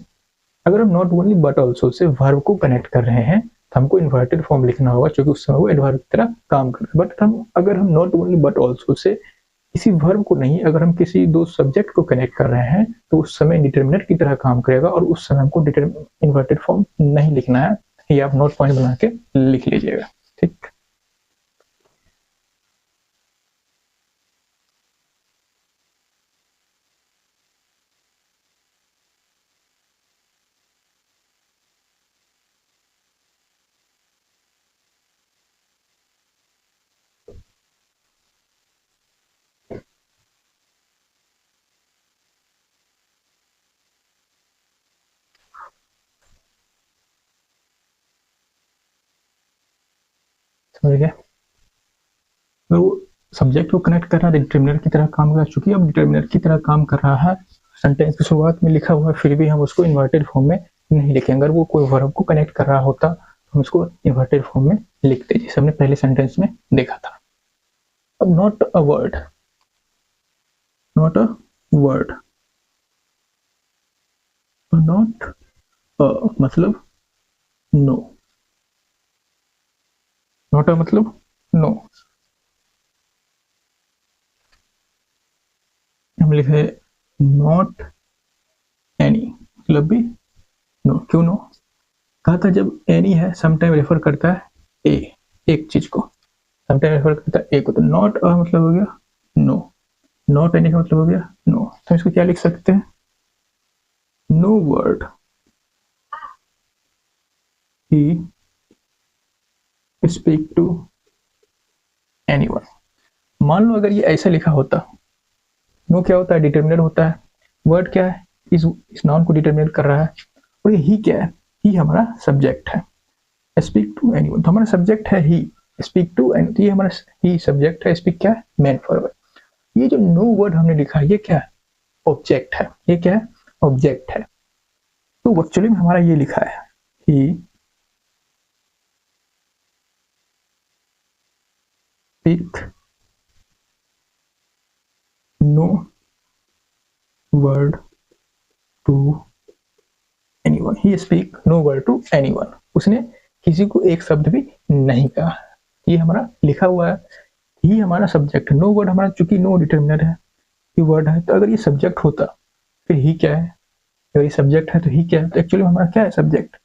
अगर हम not only but also say verb को कनेक्ट कर रहे हैं तो हमको इन्वर्टेड फॉर्म लिखना होगा, क्योंकि उस समय वो एडवर्ब की तरह काम कर रहा है। बट अगर हम not only but also say किसी वर्ब को नहीं, अगर हम किसी दो सब्जेक्ट को कनेक्ट कर रहे हैं तो उस समय डिटर्मिनेंट की तरह काम करेगा, और उस समय हमको इन्वर्टेड फॉर्म नहीं लिखना है। ये आप नोट पॉइंट बना के लिख लीजिएगा। ठीक, समझ गए। तो सब्जेक्ट को कनेक्ट कर रहा है, डिटर्मिनर की तरह काम कर रहा है। चूंकि अब डिटर्मिनर की तरह काम कर रहा है, सेंटेंस की शुरुआत में लिखा हुआ है, फिर भी हम उसको इन्वर्टेड फॉर्म में नहीं लिखेंगे। अगर वो कोई वर्ब को कनेक्ट कर रहा होता तो हम इसको इन्वर्टेड फॉर्म में लिखते, जैसे हमने पहले सेंटेंस में देखा था। अब not a word, not a word, not मतलब नो, नॉट अ मतलब नो। हम लिखे नॉट एनी, मतलब भी नो। क्यों नो, कहा था जब एनी है समटाइम रेफर करता है ए, एक चीज को, समटाइम रेफर करता है ए को। तो नॉट अ मतलब हो गया नो, नॉट एनी का मतलब हो गया नो। तो इसको क्या लिख सकते हैं, no word he speak to anyone. मान लो अगर ये ऐसा लिखा होता, नो क्या होता है, डिटर्मिनर होता है, वर्ड क्या है, इस नाउन को डिटर्मिनेट कर रहा है, और ये ही क्या है, ही हमारा सब्जेक्ट है। स्पीक टू एनीवन तो हमारा सब्जेक्ट है ही, स्पीक टू एनी तो ये हमारा ही सब्जेक्ट है, स्पीक क्या है, मेन फॉरवर्ड। ये जो नो वर्ड हमने लिखा है ये क्या है, ऑब्जेक्ट है। ये क्या है, ऑब्जेक्ट है। तो एक्चुअली में हमारा ये लिखा है, he speak no word to anyone, he speak no word to anyone. उसने किसी को एक शब्द भी नहीं कहा। ये हमारा लिखा हुआ है, ही हमारा सब्जेक्ट है, नो वर्ड हमारा, चूंकि नो डिटर्मिनर है, ही वर्ड है। तो अगर ये सब्जेक्ट होता फिर ही क्या है, अगर ये सब्जेक्ट है तो ही क्या है, तो एक्चुअली हमारा क्या है, सब्जेक्ट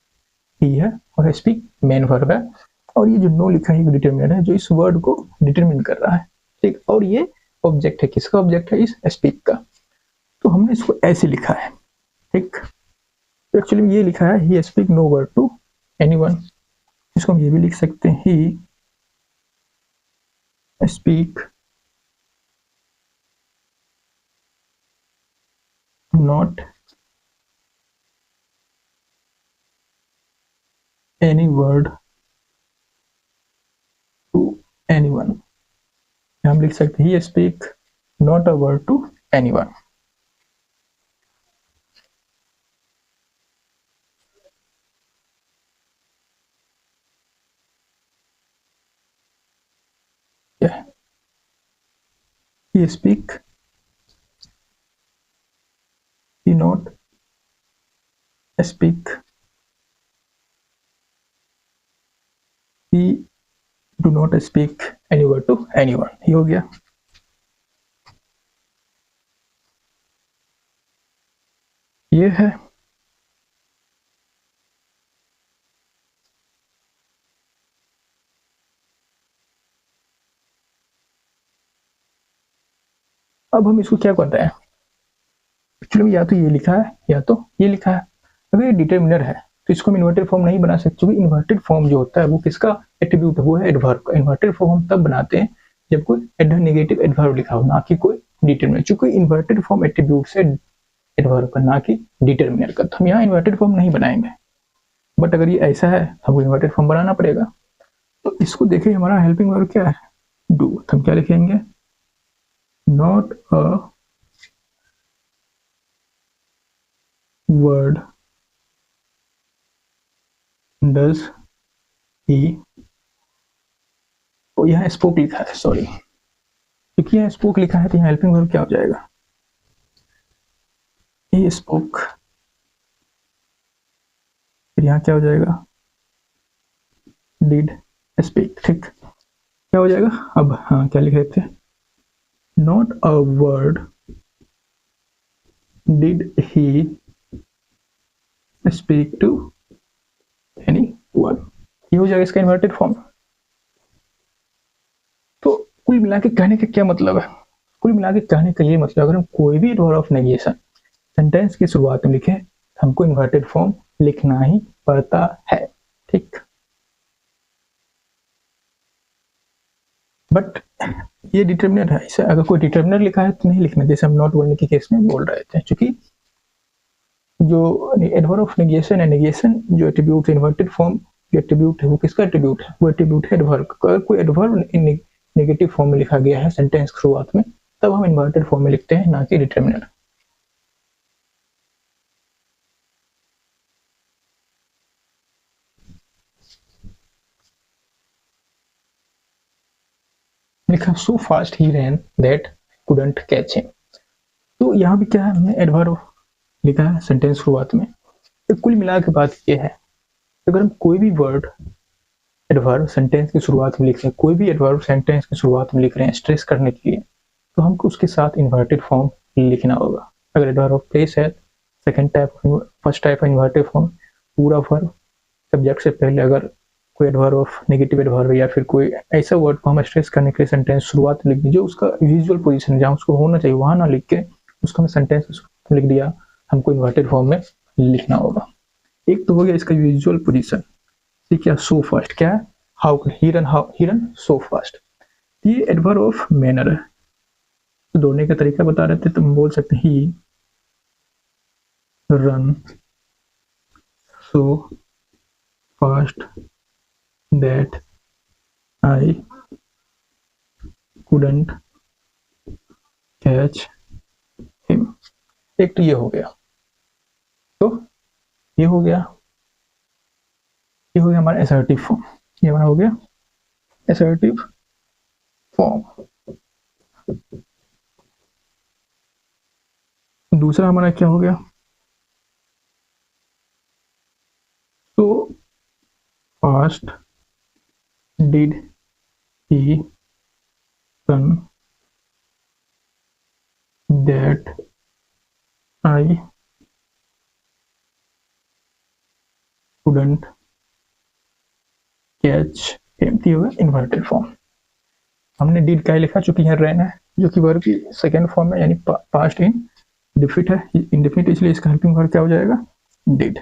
ही है, और स्पीक मेन वर्ब है। और ये जो नो लिखा है डिटर्मिनर है, जो इस वर्ड को डिटरमिन कर रहा है। ठीक, और ये ऑब्जेक्ट है, किसका ऑब्जेक्ट है, इस स्पीक का। तो हमने इसको ऐसे लिखा है। ठीक, तो एक्चुअली ये लिखा है, he speak no word to anyone. इसको हम ये भी लिख सकते हैं, he speak not any word to anyone. हम लिख सकते हैं, he speak not a word to anyone. He speak, he not speak, he do not speak any word to anyone। ये हो गया। ये है अब हम इसको क्या करते हैं, एक्चुअली या तो ये लिखा है या तो ये लिखा है। अगर ये डिटरमिनर है तो इसको हम इन्वर्टेड फॉर्म नहीं बना सकते, क्योंकि इन्वर्टेड फॉर्म जो होता है वो किसका एट्रीब्यूट है, वो है एडवर्ब का। इन्वर्टेड फॉर्म हम तब बनाते हैं जब कोई नेगेटिव एडवर्ब लिखा हो, ना कि कोई डिटरमिनर। चूंकि इन्वर्टेड फॉर्म एट्रीब्यूट से एडवर्ब का, ना कि डिटरमिनर का, तो हम यहाँ इन्वर्टेड फॉर्म नहीं बनाएंगे। बट अगर ये ऐसा है तो हमको इन्वर्टेड फॉर्म बनाना पड़ेगा। तो इसको देखिए, हमारा हेल्पिंग वर्ब क्या है, डू। तो हम क्या लिखेंगे, not a word does he, तो यहाँ स्पोक लिखा है, सॉरी, क्योंकि यहाँ स्पोक लिखा है तो यहाँ हेल्पिंग वर्ब क्या हो जाएगा, ये स्पोक। फिर यहाँ क्या हो जाएगा, डिड स्पीक। ठीक, क्या हो जाएगा अब, हाँ क्या लिख रहे थे, not a word did he speak to any one, ये हो जाएगा इसका इन्वर्टेड फॉर्म। तो कुल मिला के कहने का क्या मतलब है, कुल मिला के कहने का ये मतलब, अगर हम कोई भी वर्ड ऑफ नेगेशन सेंटेंस की शुरुआत में लिखे, हमको इन्वर्टेड फॉर्म लिखना ही पड़ता है। ठीक, बट ये डिटरमिनर है, इसे अगर कोई डिटरमिनर लिखा है तो नहीं लिखना, जैसे हम नॉट ओनली के केस में बोल रहे थे। क्योंकि जो एडवर्ब ऑफ नेगेशन है, नेगेशन जो एट्रीब्यूट है, इन्वर्टेड फॉर्म जो एट्रीब्यूट है वो किसका एट्रीब्यूट है, वो एट्रीब्यूट है एडवर्ब का। अगर कोई एडवर्ब नेगेटिव फॉर्म में लिखा गया है सेंटेंस की शुरुआत में, तब हम इन्वर्टेड फॉर्म में लिखते हैं, ना कि डिटरमिनर। लिखा so fast he ran that couldn't catch him. तो यहाँ भी क्या है, हमने एडवर्ब लिखा है सेंटेंस शुरुआत में। तो कुल मिला के बात ये है, अगर हम कोई भी वर्ड एडवर्ब सेंटेंस की शुरुआत में लिख रहे हैं, कोई भी एडवर्ब सेंटेंस की शुरुआत में लिख रहे हैं स्ट्रेस करने के लिए, तो हमको उसके साथ इन्वर्टेड फॉर्म लिखना होगा। अगर एडवर्ब ऑफ प्लेस है, second type, first type inverted form, पूरा वर्ब सब्जेक्ट से पहले अगर कोई एडवर्ब ऑफ नेगेटिव एडवर्ब या फिर कोई ऐसा वर्ड को हम स्ट्रेस करने के लिए सेंटेंस शुरुआत में लिख दीजिए, उसका यूजुअल पोजीशन जहाँ उसको होना चाहिए वहां ना लिख के उसको हम सेंटेंस में लिख दिया, हमको इन्वर्टेड फॉर्म में लिखना होगा। एक तो हो गया इसका यूजुअल पोजीशन। ठीक है, सो फास्ट क्या है, how he ran so fast. ये एडवर्ब ऑफ मैनर है, तो दौड़ने का तरीका बता रहे थे, तो हम बोल सकते हैं he ran so fast that I couldn't catch him। एक तो ये हो गया, तो ये हो गया, ये हो गया हमारा असर्टिव फॉर्म, ये हमारा हो गया असर्टिव फॉर्म। दूसरा हमारा क्या हो गया, तो fast did he run that I couldn't catch him। ये होगा इन्वर्टेड फॉर्म। हमने डिड क्या लिखा, चूंकि यहाँ रन है जो कि वर्ब की सेकेंड फॉर्म है, यानी पास्ट इंडेफिनिट है, इंडेफिनिट, इसलिए इसका हेल्पिंग वर्ब क्या हो जाएगा, डिड।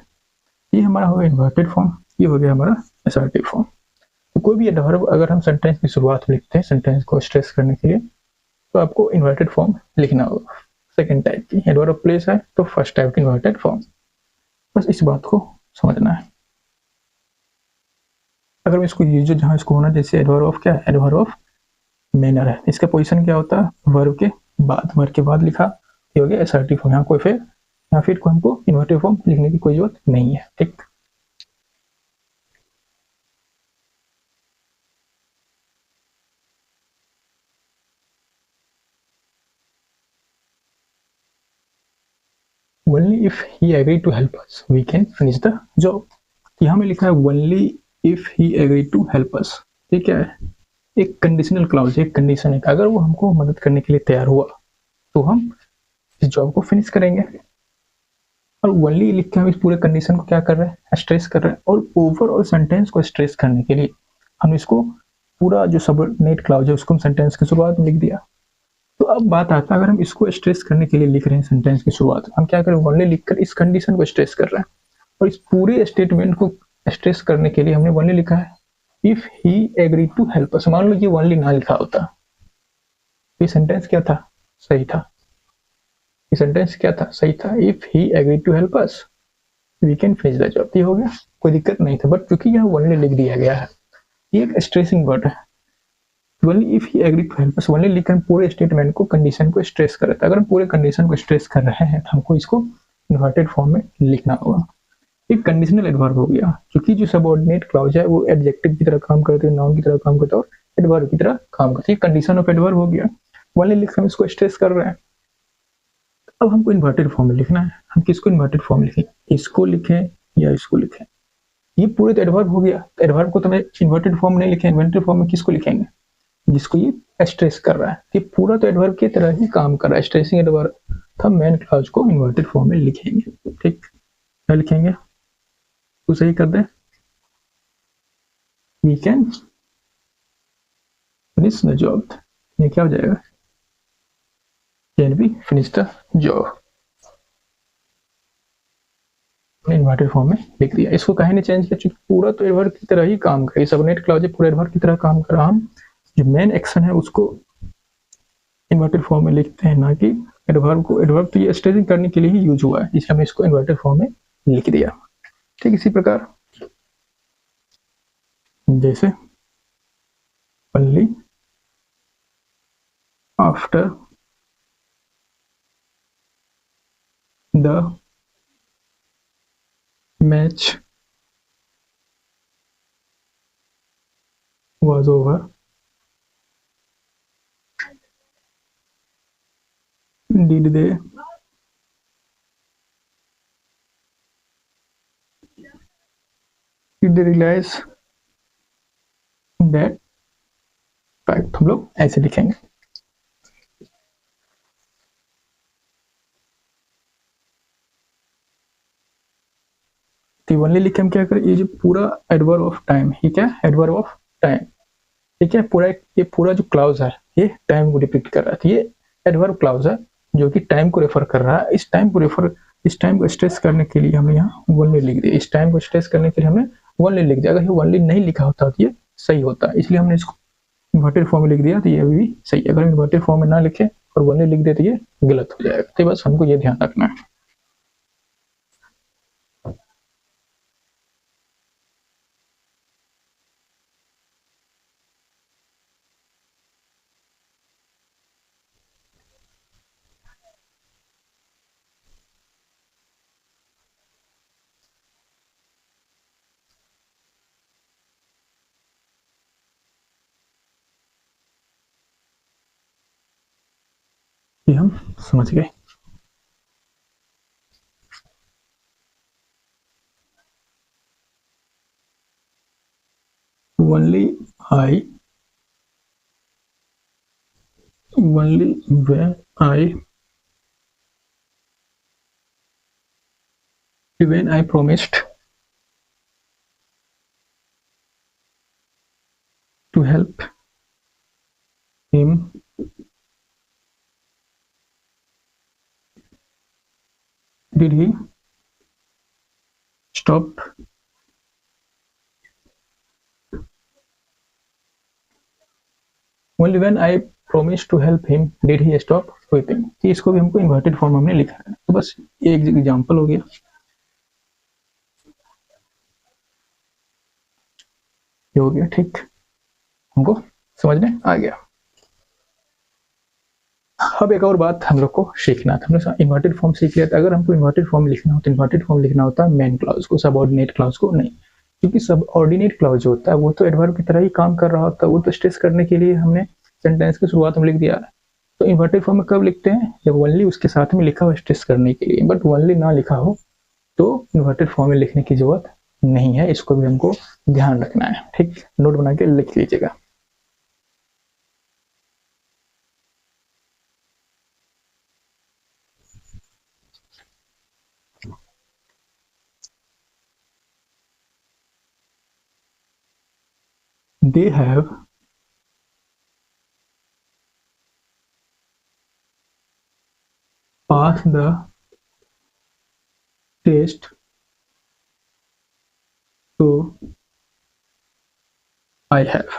ये हमारा होगा इन्वर्टेड फॉर्म, ये हो गया हमारा असर्टिव फॉर्म। तो कोई भी एडवर्ब अगर हम सेंटेंस की शुरुआत में लिखते हैं सेंटेंस को स्ट्रेस करने के लिए, तो आपको इन्वर्टेड फॉर्म लिखना होगा। सेकेंड टाइप की एडवर्ब ऑफ प्लेस है तो फर्स्ट टाइप की इन्वर्टेड फॉर्म। बस इस बात को समझना है। अगर मैं इसको यूज जहां इसको होना, जैसे एडवर्ब ऑफ क्या है, एडवर्ब ऑफ मैनर है, इसका पोजीशन क्या होता है, वर्ब के बाद, वर्ब के बाद लिखा, ये हो गया असर्टिव फॉर्म। यहाँ कोई फिर या फिर हमको इन्वर्टेड फॉर्म लिखने की कोई जरूरत नहीं है। ठीक, only if he agreed to help us we can finish the job। यहाँ में लिखा है only if he agreed to help us। ये क्या है, एक कंडीशनल क्लॉज, एक कंडीशन है, अगर वो हमको मदद करने के लिए तैयार हुआ तो हम इस जॉब को फिनिश करेंगे। और ओनली लिख के हम इस पूरे कंडीशन को क्या कर रहे हैं, स्ट्रेस कर रहे हैं। और ओवरऑल सेंटेंस को स्ट्रेस करने के लिए हम इसको पूरा जो सबऑर्डिनेट क्लॉज है उसको हम सेंटेंस की शुरुआत में लिख दिया। तो अब बात आता है, अगर हम इसको स्ट्रेस करने के लिए लिख रहे हैं सेंटेंस की शुरुआत, हम क्या करें, ओनली लिखकर इस कंडीशन को स्ट्रेस कर रहे हैं, और इस पूरे स्टेटमेंट को स्ट्रेस करने के लिए हमने ओनली लिखा है if he agree to help us. मान लो ये ओनली ना लिखा होता, ये सेंटेंस क्या था, सही था, ये सेंटेंस क्या था, सही था, if he agree to help us we can finish the job, ये हो गया, कोई दिक्कत नहीं था। बट क्योंकि यहाँ ओनली लिख दिया गया है, ये एक स्ट्रेसिंग वर्ड है, only if he agree to help us, only लिखकर पूरे स्टेटमेंट को, कंडीशन को स्ट्रेस कर रहा था। अगर हम पूरे कंडीशन को स्ट्रेस कर रहे हैं तो हमको इसको इन्वर्टेड फॉर्म में लिखना होगा। एक कंडीशनल एडवर्ब हो गया, क्योंकि जो सबऑर्डिनेट क्लॉज है वो एडजेक्टिव की तरह काम करते हैं, नाउन की तरह काम करते हैं और एडवर्ब की तरह काम करते हैं। कंडीशन ऑफ एडवर्ब हो गया, ओनली लिख हम इसको स्ट्रेस कर रहे हैं। अब हमको इन्वर्टेड फॉर्म में लिखना है, हम किसको इन्वर्टेड फॉर्म लिखें, इसको लिखें या इसको लिखें, ये पूरे तो एडवर्ब हो गया, एडवर्ब को तो मैं इन्वर्टेड फॉर्म नहीं लिखे, इन्वर्टेड फॉर्म में किसको लिखेंगे, जिसको ये स्ट्रेस कर रहा है, ये पूरा तो एडवर्ब की तरह ही काम कर रहा है, स्ट्रेसिंग एडवर्ब था, मेन क्लॉज को इन्वर्टेड फॉर्म में लिखेंगे। ठीक, क्या लिखेंगे, तो सही कर दे, we can finish the job, ये क्या हो जाएगा, can be finish the job, inverted form में लिख दिया। इसको कहीं नहीं चेंज किया, क्योंकि पूरा तो एडवर्ब की तरह ही काम कर, सबनेट क्लॉज पूरा एडवर्ब की तरह काम कर रहा, हम जो मेन एक्शन है उसको इन्वर्टेड फॉर्म में लिखते हैं, ना कि एडवर्ब को। एडवर्ब तो ये स्ट्रेसिंग करने के लिए ही यूज हुआ है, इसलिए हमने इसको इन्वर्टेड फॉर्म में लिख दिया। ठीक, इसी प्रकार जैसे only after the match was over did they realize that fact, हम लोग ऐसे लिखेंगे। तो ओनली लिखे हम क्या करें, ये जो पूरा एडवर्ब ऑफ टाइम, ये क्या एडवर्ब ऑफ टाइम, ठीक है, पूरा ये पूरा जो क्लाउज है ये टाइम को डिपिक्ट कर रहा है, ये एडवर्ब क्लाउज है जो कि टाइम को रेफर कर रहा है। इस टाइम को स्ट्रेस करने के लिए हमने यहाँ ओनली लिख दिया, इस टाइम को स्ट्रेस करने के लिए हमने ओनली लिख दिया। अगर ये ओनली नहीं लिखा होता तो ये सही होता, इसलिए हमने इसको इन्वर्टेड फॉर्म में लिख दिया, तो ये अभी भी सही है। अगर इन्वर्टेड फॉर्म में ना लिखे और ओनली लिख दे तो ये गलत हो जाएगा, तो बस हमको ये ध्यान रखना है। ये हम समझ गए। only I only when I promised to help him did he stop only when I promised to help him did he stop weeping। इसको भी हमको इन्वर्टेड फॉर्म हमने लिखा है, तो बस ये एक एग्जांपल हो गया, ये हो गया। ठीक, हमको समझ में आ गया। अब एक और बात हम लोग को सीखना था, हमने इन्वर्टेड फॉर्म सीख लिया था। अगर हमको इन्वर्टेड फॉर्म लिखना हो तो इन्वर्टेड फॉर्म लिखना होता है मेन क्लॉज को, सबऑर्डिनेट क्लॉज को नहीं, क्योंकि सबऑर्डिनेट क्लॉज जो होता है वो तो एडवर्ब की तरह ही काम कर रहा होता है, वो तो स्ट्रेस करने के लिए हमने सेंटेंस की शुरुआत में लिख दिया है। तो इन्वर्टेड फॉर्म में कब लिखते हैं, जब ओनली उसके साथ में लिखा हो स्ट्रेस करने के लिए, बट ओनली ना लिखा हो तो इन्वर्टेड फॉर्म में लिखने की जरूरत नहीं है, इसको भी हमको ध्यान रखना है। ठीक, नोट बना के लिख लीजिएगा। they have pass the test तो I have,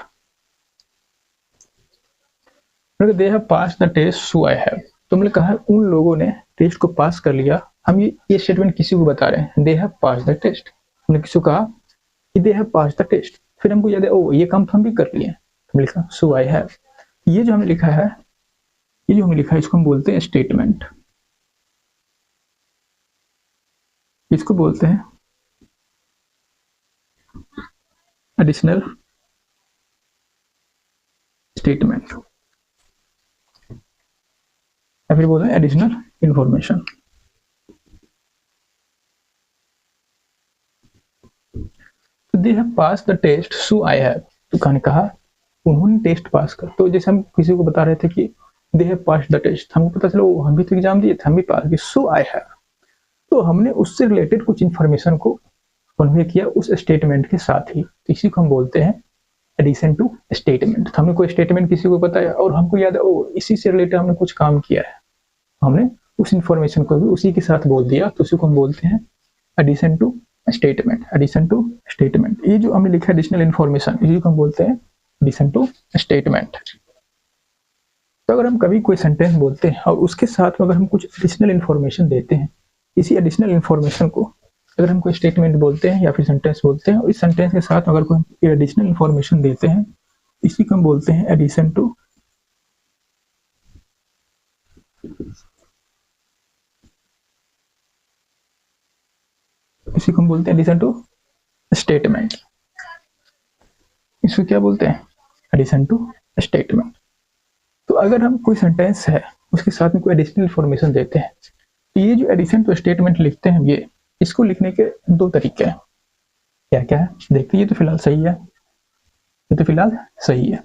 they have pass the test so I have, तो हमने कहा उन लोगों ने टेस्ट को पास कर लिया। हम ये स्टेटमेंट किसी को बता रहे हैं, they have pass the test. हमने किसी को कहा कि they have pass the test, फिर हमको याद है ओ ये काम तो हम भी कर लिए, हमने लिखा सो आई हैव। ये जो हमने लिखा है, ये जो हमने लिखा है इसको हम बोलते हैं स्टेटमेंट, इसको बोलते हैं एडिशनल स्टेटमेंट, या फिर बोलते हैं additional information. They have pass the test so I have, तो कहा उन्होंने टेस्ट पास कर, तो जैसे हम किसी को बता रहे थे कि they have pass the test, हमको पता चला हम भी तो एग्जाम दिए थे, हम भी पास किए, सो आई हैव, तो हमने उससे रिलेटेड कुछ इन्फॉर्मेशन को कन्वे किया उस स्टेटमेंट के साथ ही, तो इसी को हम बोलते हैं एडिशन टू स्टेटमेंट। तो हमने कोई स्टेटमेंट किसी को बताया और हमको याद है ओ इसी से रिलेटेड हमने कुछ काम किया है, हमने उस इन्फॉर्मेशन को भी उसी के साथ बोल दिया, तो उसी को हम बोलते हैं addition to statement, addition to statement. ये जो हमने लिखा है एडिशनल इन्फॉर्मेशन, इसी को हम बोलते हैं एडिशन टू स्टेटमेंट। तो अगर हम कभी कोई सेंटेंस बोलते हैं और उसके साथ में अगर हम कुछ एडिशनल इन्फॉर्मेशन देते हैं, इसी एडिशनल इन्फॉर्मेशन को अगर हम कोई स्टेटमेंट बोलते हैं या फिर सेंटेंस बोलते हैं और इस सेंटेंस के साथ अगर कोई एडिशनल इन्फॉर्मेशन देते हैं, इसी को हम बोलते हैं एडिशन टू इसी को हम बोलते हैं एडिशन टू स्टेटमेंट। इसको क्या बोलते हैं, एडिशन टू स्टेटमेंट। तो अगर हम कोई सेंटेंस है उसके साथ में कोई एडिशनल इन्फॉर्मेशन देते हैं, तो ये जो एडिशन टू स्टेटमेंट लिखते हैं, ये इसको लिखने के दो तरीके हैं। क्या क्या है देखते, ये तो फिलहाल सही है, ये तो फिलहाल सही है।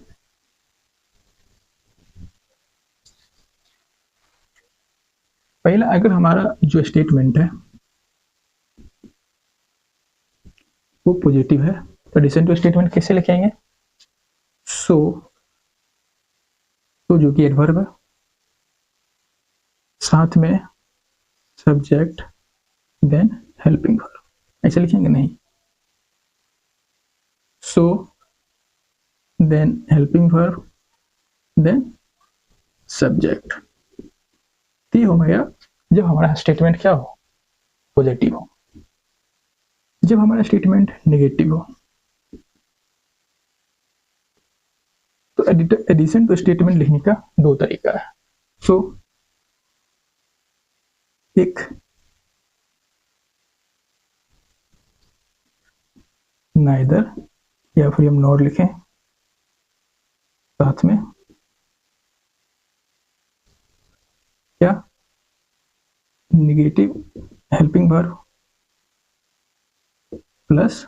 पहला, अगर हमारा जो स्टेटमेंट है वो पॉजिटिव है, तो एडिशन टू स्टेटमेंट कैसे लिखेंगे, सो तो जो कि एडवर्ब है, साथ में सब्जेक्ट देन हेल्पिंग वर्ब, ऐसे लिखेंगे नहीं, so then helping verb then subject. ये हो गया जब हमारा स्टेटमेंट क्या हो, पॉजिटिव हो। जब हमारा स्टेटमेंट नेगेटिव हो तो एडिशन टू स्टेटमेंट लिखने का दो तरीका है। सो एक नाइदर, या फिर हम नॉर लिखें, साथ में क्या negative helping verb plus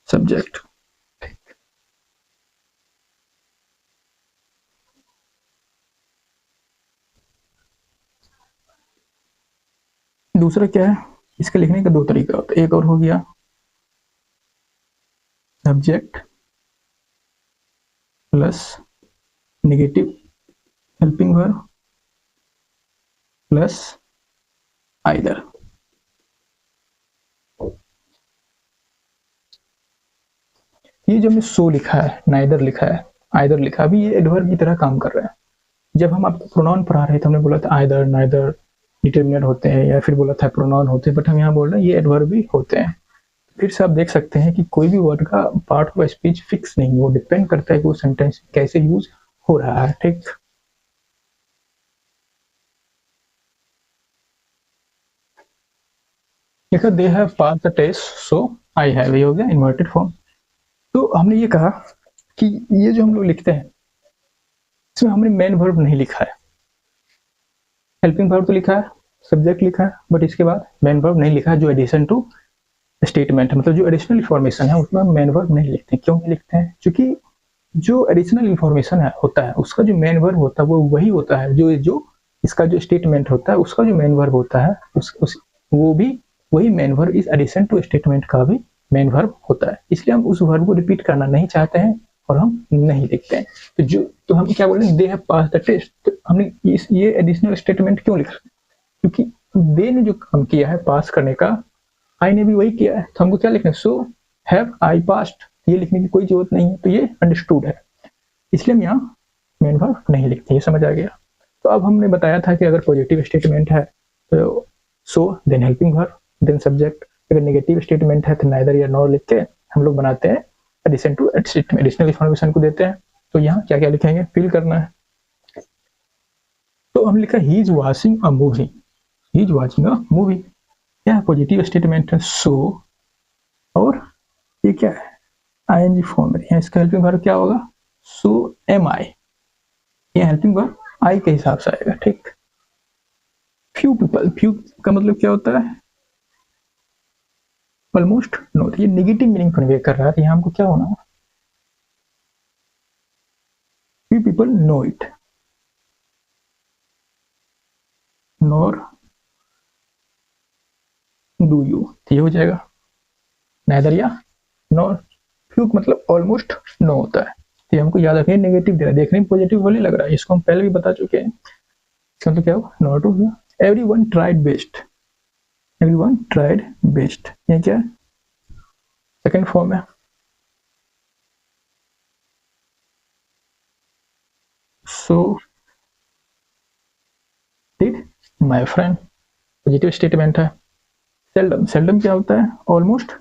subject. दूसरा क्या है, इसके लिखने का दो तरीका होता है, एक और हो गया subject plus negative helping verb plus either. ये जो हमने सो लिखा है, नाइदर लिखा है, आइदर लिखा, अभी ये एडवर्ब की तरह काम कर रहा है। जब हम आपको प्रोनाउन पढ़ा रहे थे हमने बोला था आइदर, नाइदर डिटरमिनर होते हैं, या फिर बोला था प्रोनाउन होते हैं, बट हम यहाँ बोल रहे हैं ये एडवर्ब भी होते हैं। फिर से आप देख सकते हैं कि कोई भी वर्ड का पार्ट ऑफ स्पीच फिक्स नहीं, वो डिपेंड करता है कि वो सेंटेंस कैसे यूज हो रहा है। ठीक, देखो they have pass the test so I have, ये हो गया इन्वर्टेड फॉर्म। तो हमने ये कहा कि ये जो हम लोग लिखते हैं इसमें हमने मेन वर्ब नहीं लिखा है, हेल्पिंग वर्ब तो लिखा है, सब्जेक्ट लिखा है, बट इसके बाद मेन वर्ब नहीं लिखा है। जो एडिशन टू स्टेटमेंट है, मतलब जो एडिशनल इंफॉर्मेशन है उसमें हम मेन वर्ब नहीं लिखते। क्यों नहीं लिखते हैं, क्योंकि जो एडिशनल इंफॉर्मेशन है होता है उसका जो मेन वर्ब होता है वो वही होता है जो इसका जो स्टेटमेंट होता है उसका जो मेन वर्ब होता है वो भी वही मेन वर्ब इस एडिशन टू स्टेटमेंट का भी मेन वर्ब होता है। इसलिए हम उस वर्ब को रिपीट करना नहीं चाहते हैं और हम नहीं लिखते हैं। तो हम क्या बोल रहे हैं, they have pass the test, तो हमने ये एडिशनल स्टेटमेंट क्यों लिखा, क्योंकि दे ने जो काम किया है पास करने का, आई ने भी वही किया है, तो हमको क्या लिखना है, सो हैव आई पास्ड, ये लिखने की कोई जरूरत नहीं है, तो ये अंडरस्टूड है, इसलिए हम यहाँ मेन वर्ब नहीं लिखते, ये समझ आ गया। तो अब हमने बताया था कि अगर पॉजिटिव स्टेटमेंट है तो so then helping verb then subject, अगर नेगेटिव स्टेटमेंट है तो नाइदर या नॉर लिख के हम लोग बनाते हैं एडिशन टू एडिशनल इन्फॉर्मेशन को देते हैं। तो यहाँ क्या क्या लिखेंगे, फिल करना है। तो हम लिखा he is watching a movie, he is watching a movie, क्या है पॉजिटिव स्टेटमेंट है सो, और ये क्या है आईएनजी फॉर्म है, इसका हेल्पिंग वर्ब क्या होगा, सो एम आई, ये हेल्पिंग वर्ब आई के हिसाब से आएगा, ठीक। फ्यू पीपल, फ्यू का मतलब क्या होता है, ऑलमोस्ट नो, ये नेगेटिव मीनिंग कन्वे कर रहा है, तो यहाँ हमको क्या होना, few people know it, nor do you, ये हो जाएगा नाइदर या नॉर, फ्यू मतलब ऑलमोस्ट नो होता है, तो हमको याद रखिए नेगेटिव दे रहा है, देखने में पॉजिटिव वाली लग रहा है, इसको हम पहले भी बता चुके हैं, इसका मतलब क्या होगा, not to, everyone tried best, everyone tried best, ये क्या है सेकंड फॉर्म है। So did my friend, positive statement है। सेल्डम, सेल्डम क्या होता है, almost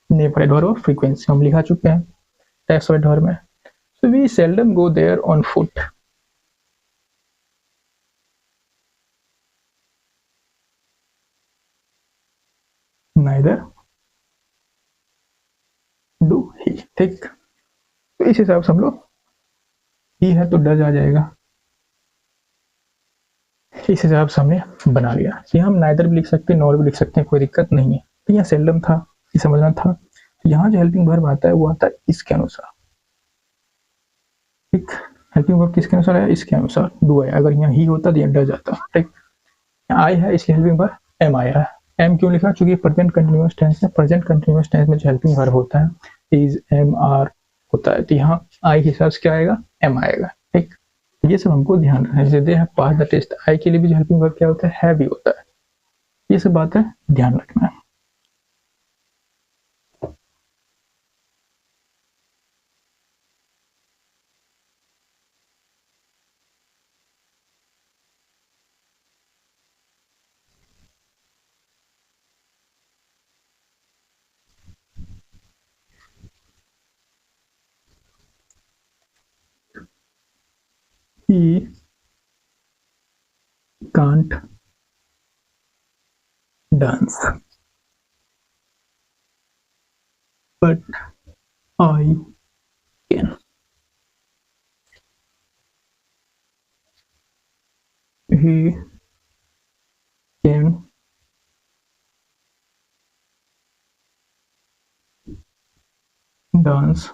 never, adverb of frequency हम लिखा चुके हैं टाइप्स ऑफ एडवर्ब में। So we seldom go there on foot, neither do he, ठीक। तो इस हिसाब से हम लोग, ही है तो डज आ जाएगा, इस हिसाब से हमने बना लिया, कि हम नाइदर भी लिख सकते हैं नॉर भी लिख सकते हैं, कोई दिक्कत नहीं है। तो यहाँ सेल्डम था, ये समझना था। तो यहाँ जो हेल्पिंग वर्ब आता है वो आता है इसके अनुसार, ठीक। हेल्पिंग वर्ब किसके अनुसार है, इसके अनुसार, डू है, अगर यहाँ ही होता तो यहाँ डज आता, ठीक। आई है इसलिए हेल्पिंग वर्ब एम आया है, एम क्यों लिखा, चूंकि प्रेजेंट कंटिन्यूअस टेंस है, प्रेजेंट कंटिन्यूअस टेंस में जो हेल्पिंग वर्ब होता है इज एम आर होता है, तो यहाँ आई के हिसाब से क्या आएगा, एम आएगा, ठीक। ये सब हमको ध्यान रखना है, जैसे they have pass the test, I के लिए भी जो हेल्पिंग वर्ब क्या होता है भी होता है, ये सब बात है ध्यान रखना है। He can't dance, but I can. He can dance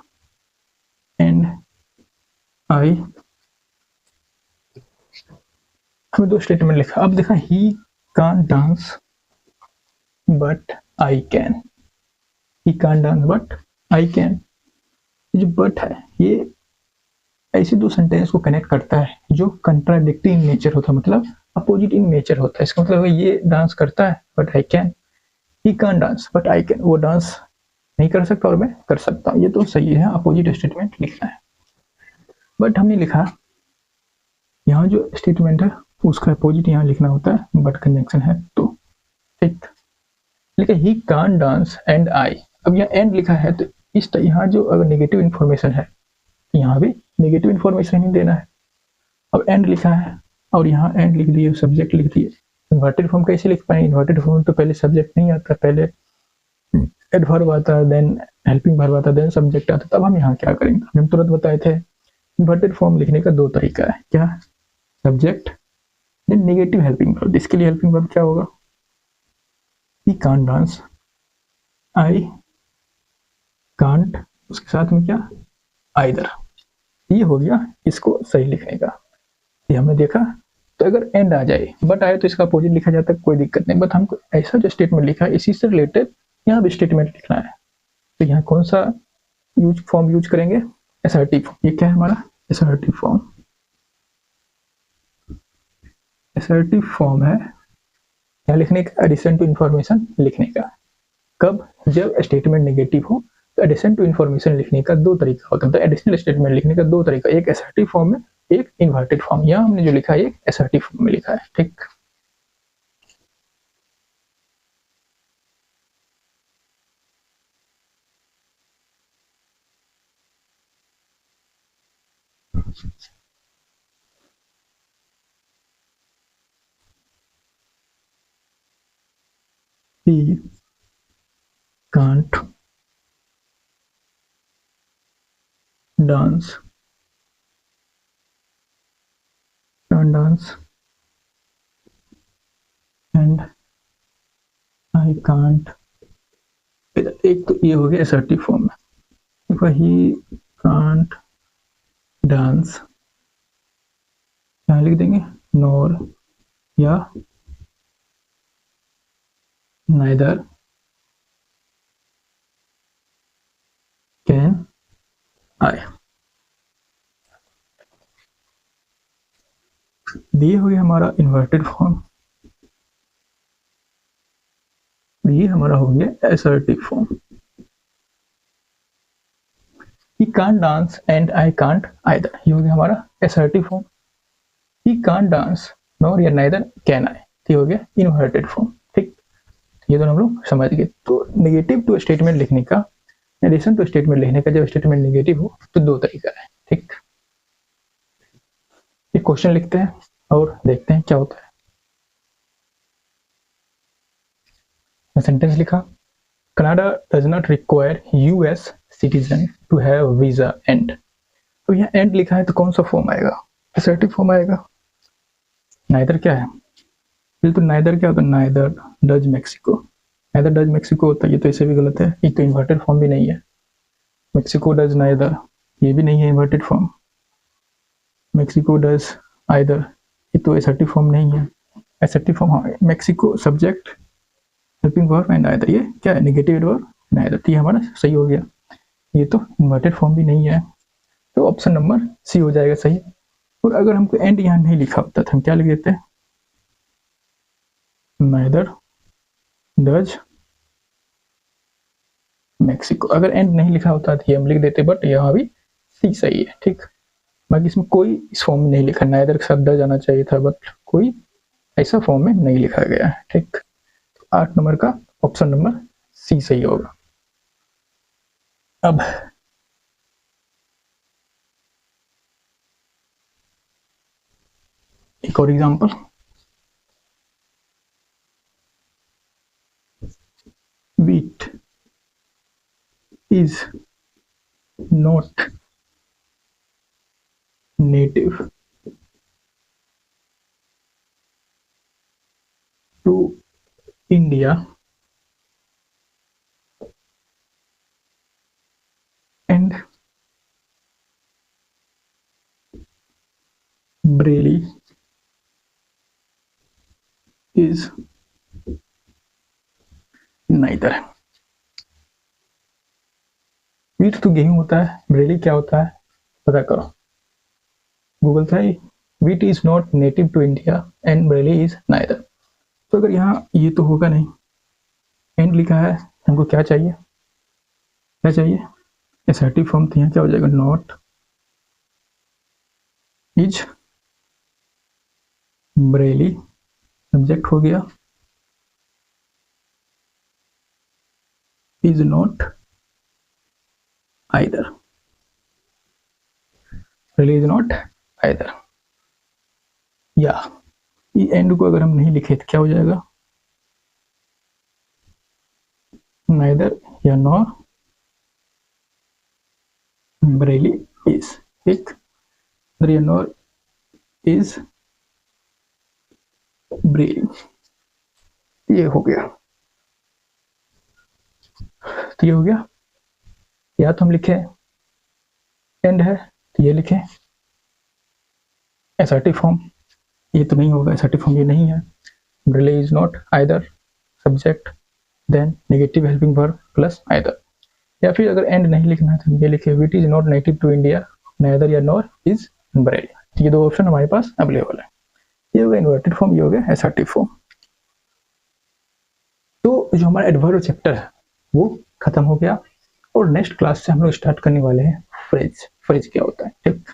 and I, हमें दो स्टेटमेंट लिखा, अब देखा he can't dance but I can, he can't dance but I can, जो बट है ये ऐसे दो सेंटेंस को कनेक्ट करता है जो कंट्राडिक्टिंग इन नेचर होता है, मतलब अपोजिट इन नेचर होता है, इसका मतलब ये डांस करता है but I can, he can't dance but I can, वो डांस नहीं कर सकता और मैं कर सकता हूँ, ये तो सही है, अपोजिट स्टेटमेंट लिखना है। बट हमने लिखा यहाँ जो स्टेटमेंट है उसका अपोजिट यहाँ लिखना होता है, बट कंजंक्शन है तो, ठीक। लेकिन ही कान डांस एंड आई, अब यहाँ एंड लिखा है तो इस यहाँ जो अगर नेगेटिव इन्फॉर्मेशन है तो यहाँ भी नेगेटिव इन्फॉर्मेशन ही देना है। अब एंड लिखा है और यहाँ एंड लिख दिए, सब्जेक्ट लिख दिए, इन्वर्टेड फॉर्म कैसे लिख पाएंगे, इन्वर्टेड फॉर्म तो पहले सब्जेक्ट नहीं आता, पहले एडवर्ब आता है, देन हेल्पिंग वर्ब आता है, देन सब्जेक्ट आता है, तब हम यहाँ क्या करेंगे, हम तुरंत बताए थे इन्वर्टेड फॉर्म लिखने का दो तरीका है, क्या, subject then negative helping verb, इसके लिए हेल्पिंग वर्ब क्या होगा, he can't dance, I can't, उसके साथ में क्या, आइदर, ये हो गया इसको सही लिखने का, ये हमने देखा। तो अगर एंड आ जाए बट आए तो इसका अपोजिट लिखा जाता है, कोई दिक्कत नहीं, बट हमको ऐसा जो स्टेटमेंट लिखा है इसी से रिलेटेड यहाँ भी स्टेटमेंट लिखना है, तो यहाँ कौन सा फॉर्म यूज करेंगे, असर्टिव, ये क्या है हमारा असर्टिव फॉर्म, असर्टिव फॉर्म है क्या लिखने का, एडिशन टू इन्फॉर्मेशन लिखने का। कब, जब स्टेटमेंट नेगेटिव हो। तो एडिशन टू इन्फॉर्मेशन लिखने का दो तरीका होता है, तो एडिशनल स्टेटमेंट लिखने का दो तरीका, एक असर्टिव फॉर्म में, एक इन्वर्टेड फॉर्म। यहाँ हमने जो लिखा है एक असर्टिव फॉर्म में लिखा है, ठीक। He can't dance, can't dance, and I can't। एक तो ये हो गया असर्टिव फॉर्म में, देखो ही कांट डांस, क्या लिख देंगे, नॉर या नाइदर कैन आई। ये हो गया हमारा इन्वर्टेड फॉर्म, ये हमारा हो गया assertive form. He can't dance and I can't either, ये हो गया हमारा assertive form. He can't dance nor या नाइदर कैन आई, ये हो गया इन्वर्टेड फॉर्म, ठीक। ये दोनों हम लोग समझ गए। तो नेगेटिव टू स्टेटमेंट लिखने का, एडिशन टू स्टेटमेंट लिखने का जब स्टेटमेंट नेगेटिव हो तो दो तरीका है, ठीक। एक क्वेश्चन लिखते हैं और देखते हैं क्या होता है। सेंटेंस लिखा, Canada does not require US citizen to have visa and. तो यहाँ एंड लिखा है तो कौन सा फॉर्म आएगा, असर्टिव फॉर्म आएगा। नाइदर क्या है, तो नाइदर क्या होता है, neither does Mexico, neither does Mexico होता है, ये तो ऐसे भी गलत है, ये तो इन्वर्टेड फॉर्म भी नहीं है। मैक्सिको डज नाइदर, ये भी नहीं है inverted form. Mexico does either, ये तो असर्टिव फॉर्म नहीं है। असर्टिव फॉर्म हाँ, Mexico subject helping verb and either, ये क्या है, नेगेटिव वर्ब नाइदर, तो ये हमारा सही हो गया। ये तो इन्वर्टेड फॉर्म भी नहीं है, तो ऑप्शन नंबर सी हो जाएगा सही। और अगर हमको एंड यहाँ नहीं लिखा होता तो हम क्या लिख देते हैं, नाइदर डज मैक्सिको। अगर एंड नहीं लिखा होता तो हम लिख देते, बट यहाँ भी सी सही है, ठीक। बाकी इसमें कोई इस फॉर्म में नहीं लिखा, नाइदर के साथ डज आना चाहिए था, बट कोई ऐसा फॉर्म में नहीं लिखा गया है, ठीक। 8 नंबर का ऑप्शन नंबर सी सही होगा। अब एक और example, wheat is not native to India and barley is neither। Wheat तो गेहूं होता है, barley क्या होता है पता करो, गूगल से। Wheat is not native to India and barley is neither। तो अगर यहाँ ये तो होगा नहीं, एंड लिखा है, हमको क्या चाहिए, क्या चाहिए, असर्टिव फॉर्म, तो यहाँ क्या हो जाएगा, नॉट इज barley, सब्जेक्ट हो गया, is not either, barley is not either. या ये एंड को अगर हम नहीं लिखे तो क्या हो जाएगा, नाइदर या नॉर barley इज, ठीक। या नॉर इज barley, ये हो गया। तो ये हो गया, या तो हम लिखे एंड है तो ये लिखे असर्टिव फॉर्म, ये तो नहीं होगा, असर्टिव फॉर्म ये नहीं है। barley is not either, subject then negative helping verb plus either. या फिर अगर एंड नहीं लिखना है तो ये लिखे wheat is not native to India, neither या नॉर इज barley। ये दो ऑप्शन हमारे पास अवेलेबल है। ये हो गया इन्वर्टेड फॉर्म, ये हो गया असर्टिव फॉर्म। तो जो हमारा एडवर्ब चैप्टर है वो खत्म हो गया और नेक्स्ट क्लास से हम लोग स्टार्ट करने वाले हैं फ्रेज। फ्रेज क्या होता है, ठीक।